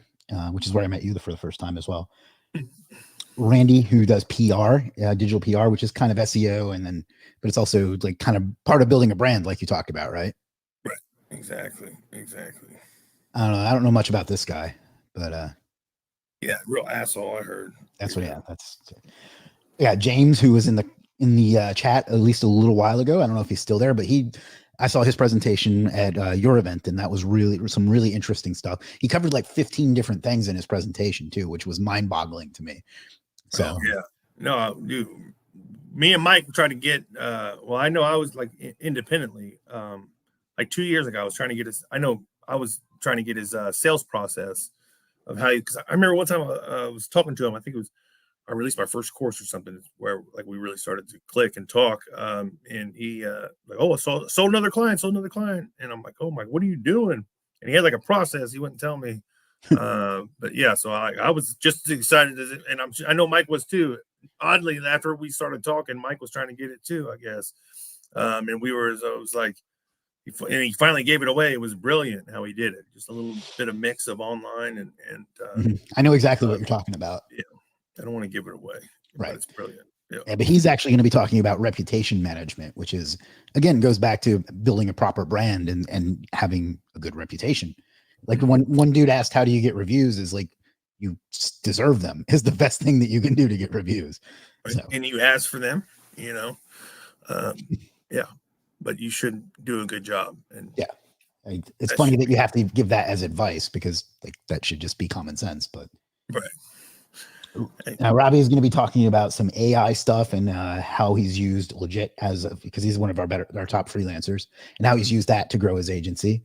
which is where I met you for the first time as well. Randy, who does PR, digital PR, which is kind of SEO, but it's also like kind of part of building a brand, like you talked about, right? Right. Exactly. I don't know much about this guy, but yeah, real asshole. I heard. That's what. James, who was in the chat at least a little while ago. I don't know if he's still there, but I saw his presentation at your event, and that was some really interesting stuff. He covered like 15 different things in his presentation too, which was mind-boggling to me. So no, dude, me and Mike tried to get. Well, I know I was like independently. Like 2 years ago, I was trying to get his. I know I was trying to get his sales process of how. Because I remember one time I was talking to him. I think it was. I released my first course or something where like we really started to click and talk. And he like, oh, I sold another client. And I'm like, oh my, what are you doing? And he had like a process. He wouldn't tell me. But yeah, so I was just as excited as it, and I know Mike was too. Oddly, after we started talking, Mike was trying to get it too, I guess. And I was like, and he finally gave it away. It was brilliant how he did it. Just a little bit of mix of online and I know exactly what you're talking about. Yeah. I don't want to give it away, right? It's brilliant. Yeah, but he's actually going to be talking about reputation management, which is, again, goes back to building a proper brand and having a good reputation. Like one dude asked, how do you get reviews? Is like, you deserve them is the best thing that you can do to get reviews. Right. So. And you ask for them, you know? Yeah, but you should do a good job. And it's funny that you have to give that as advice because like that should just be common sense, but right. Now, Robbie is going to be talking about some AI stuff and how he's used Legiit because he's one of our top freelancers and how he's used that to grow his agency.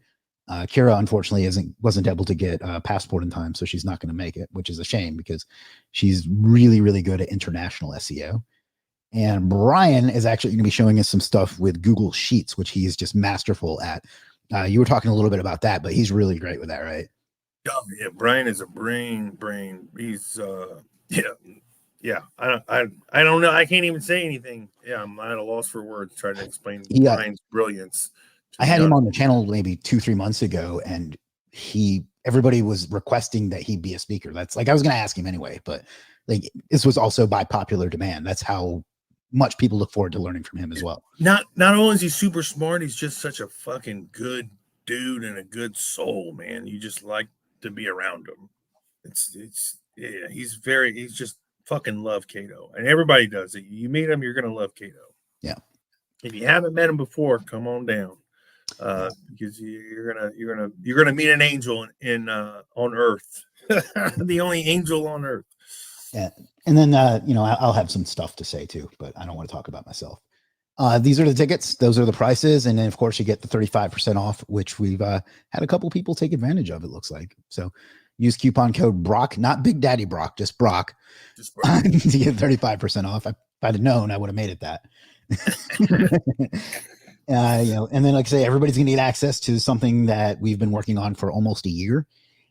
Kira, unfortunately, wasn't able to get a passport in time, so she's not going to make it, which is a shame because she's really, really good at international SEO. And Brian is actually going to be showing us some stuff with Google Sheets, which he is just masterful at. You were talking a little bit about that, but he's really great with that, right? Oh, yeah, Brian is a brain. He's yeah. I don't know. I can't even say anything. Yeah, I'm at a loss for words trying to explain Brian's brilliance. I had him on the channel maybe 2-3 months ago, and everybody was requesting that he be a speaker. That's like I was going to ask him anyway, but like this was also by popular demand. That's how much people look forward to learning from him as well. Not only is he super smart, he's just such a fucking good dude and a good soul, man. You just like to be around him. He's just fucking love Cato, and everybody does it. You meet him, you're gonna love Cato. Yeah. If you haven't met him before, come on down, because you're gonna meet an angel on Earth, the only angel on Earth. Yeah. And then, I'll have some stuff to say too, but I don't want to talk about myself. These are the tickets. Those are the prices. And then, of course, you get the 35% off, which we've had a couple people take advantage of, it looks like. So use coupon code Brock, not Big Daddy Brock, just Brock, Just to get 35% off. If I'd have known, I would have made it that. And then, like I say, everybody's going to get access to something that we've been working on for almost a year.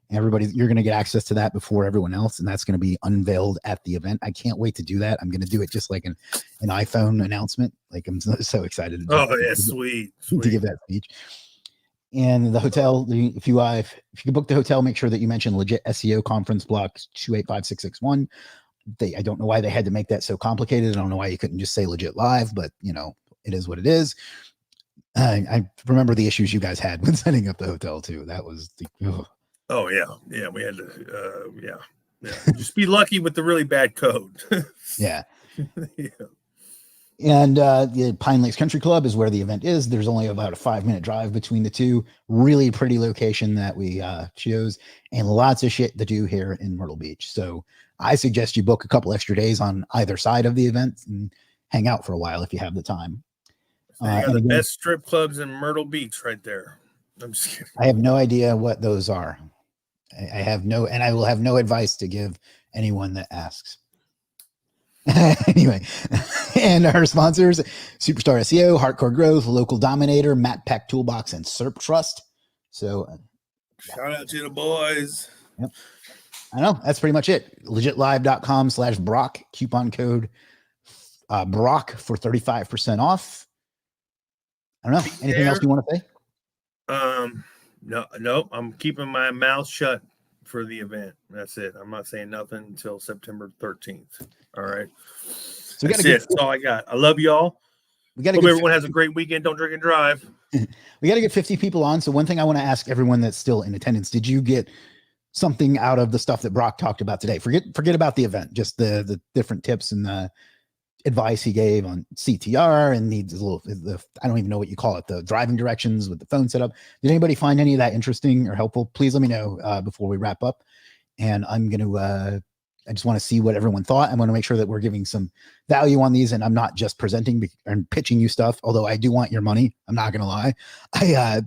You're going to get access to that before everyone else, and that's going to be unveiled at the event. I can't wait to do that. I'm going to do it just like an iPhone announcement. Like, I'm so excited sweet to give that speech. And the hotel, if you can book the hotel, make sure that you mention Legit SEO conference block 285661. I don't know why they had to make that so complicated. I don't know why you couldn't just say Legit Live, but it is what it is. I remember the issues you guys had with setting up the hotel too. That was Oh yeah, we had to yeah. Just be lucky with the really bad code. Yeah. Yeah. And the Pine Lakes Country Club is where the event is. There's only about a 5-minute drive between the two. Really pretty location that we chose, and lots of shit to do here in Myrtle Beach. So I suggest you book a couple extra days on either side of the event and hang out for a while if you have the time. They got the best strip clubs in Myrtle Beach right there. I'm just kidding. I have no idea what those are. I will have no advice to give anyone that asks. Anyway, and our sponsors: Superstar SEO, Hardcore Growth, Local Dominator, Matt Pack Toolbox, and SERP Trust. So shout out to the boys. Yep. I know that's pretty much it. Legitlive.com/Brock, coupon code Brock for 35% off. I don't know. Anything else you want to say? No, I'm keeping my mouth shut for the event. That's it. I'm not saying nothing until September 13th. All right. So that's all I got. I love y'all. Hope everyone has a great weekend. Don't drink and drive. We got to get 50 people on. So one thing I want to ask everyone that's still in attendance: did you get something out of the stuff that Brock talked about today? Forget about the event, just the different tips and the advice he gave on CTR and I don't even know what you call it, the driving directions with the phone setup. Did anybody find any of that interesting or helpful? Please let me know before we wrap up. And I'm going to, I just want to see what everyone thought. I want to make sure that we're giving some value on these, and I'm not just presenting and pitching you stuff, although I do want your money. I'm not going to lie. I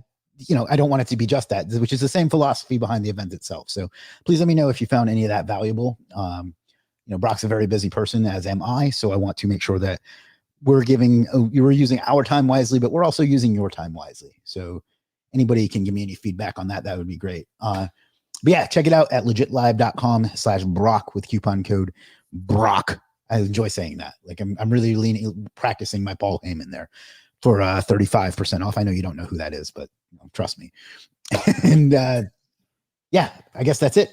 don't want it to be just that, which is the same philosophy behind the event itself. So please let me know if you found any of that valuable. Brock's a very busy person, as am I. So I want to make sure that we're using our time wisely, but we're also using your time wisely. So anybody can give me any feedback on that. That would be great. But yeah, check it out at legitlive.com/Brock with coupon code Brock. I enjoy saying that. Like I'm really practicing my Paul Heyman there for 35% off. I know you don't know who that is, but trust me. And yeah, I guess that's it.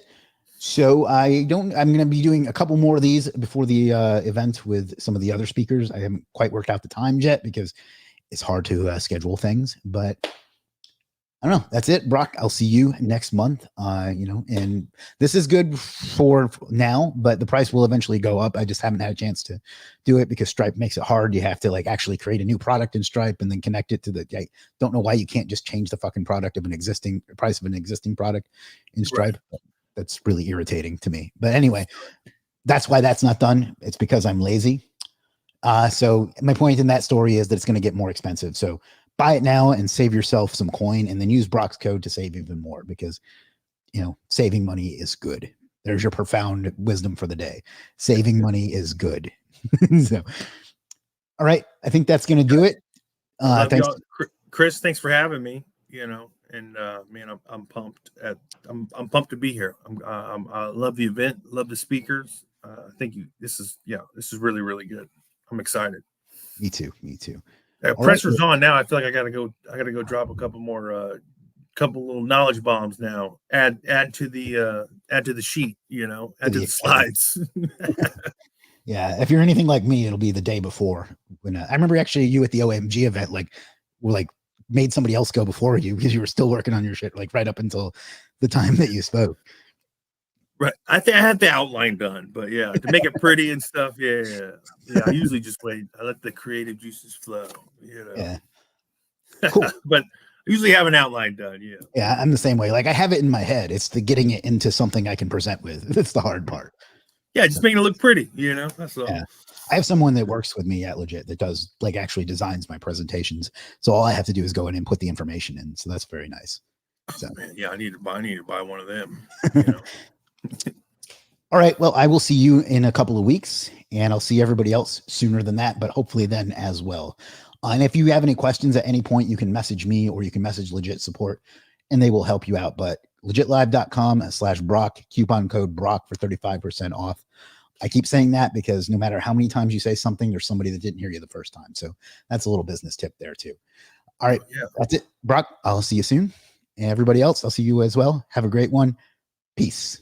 So I'm going to be doing a couple more of these before the event with some of the other speakers. I haven't quite worked out the time yet because it's hard to schedule things, but I don't know. That's it, Brock. I'll see you next month. And this is good for now, but the price will eventually go up. I just haven't had a chance to do it because Stripe makes it hard. You have to actually create a new product in Stripe and then connect it to I don't know why you can't just change the fucking price of an existing product in Stripe. Right. That's really irritating to me. But anyway, that's why that's not done. It's because I'm lazy. So my point in that story is that it's going to get more expensive. So buy it now and save yourself some coin, and then use Brock's code to save even more, because saving money is good. There's your profound wisdom for the day. Saving money is good. So, all right. I think that's going to do it. Thanks, Chris. Thanks for having me. And man, I'm pumped. I'm pumped to be here. I love the event. Love the speakers. Thank you. This is really, really good. I'm excited. Me too. Pressure's on now. I feel like I gotta go drop a couple more, couple little knowledge bombs now. Add to the sheet. Add to the slides. Yeah. If you're anything like me, it'll be the day before. When I remember actually you at the OMG event, were made somebody else go before you because you were still working on your shit, right up until the time that you spoke. Right. I think I had the outline done, but yeah, to make it pretty and stuff. Yeah. I usually just wait. I let the creative juices flow, Yeah. Cool. But I usually have an outline done. Yeah. Yeah. I'm the same way. I have it in my head. It's the getting it into something I can present with. That's the hard part. Yeah, just So, making it look pretty, you know. That's all. yeah. I have someone that works with me at Legiit that does like actually designs my presentations. So all I have to do is go in and put the information in. So that's very nice. So Man, yeah, I need to buy one of them. You know. all right. Well, I will see you in a couple of weeks, and I'll see everybody else sooner than that, but hopefully then as well. And if you have any questions at any point, you can message me or you can message Legiit support and they will help you out. But legitlive.com/Brock, coupon code Brock for 35% off. I keep saying that because no matter how many times you say something, there's somebody that didn't hear you the first time. So that's a little business tip there too. All right. Yeah. That's it. Brock, I'll see you soon. And everybody else, I'll see you as well. Have a great one. Peace.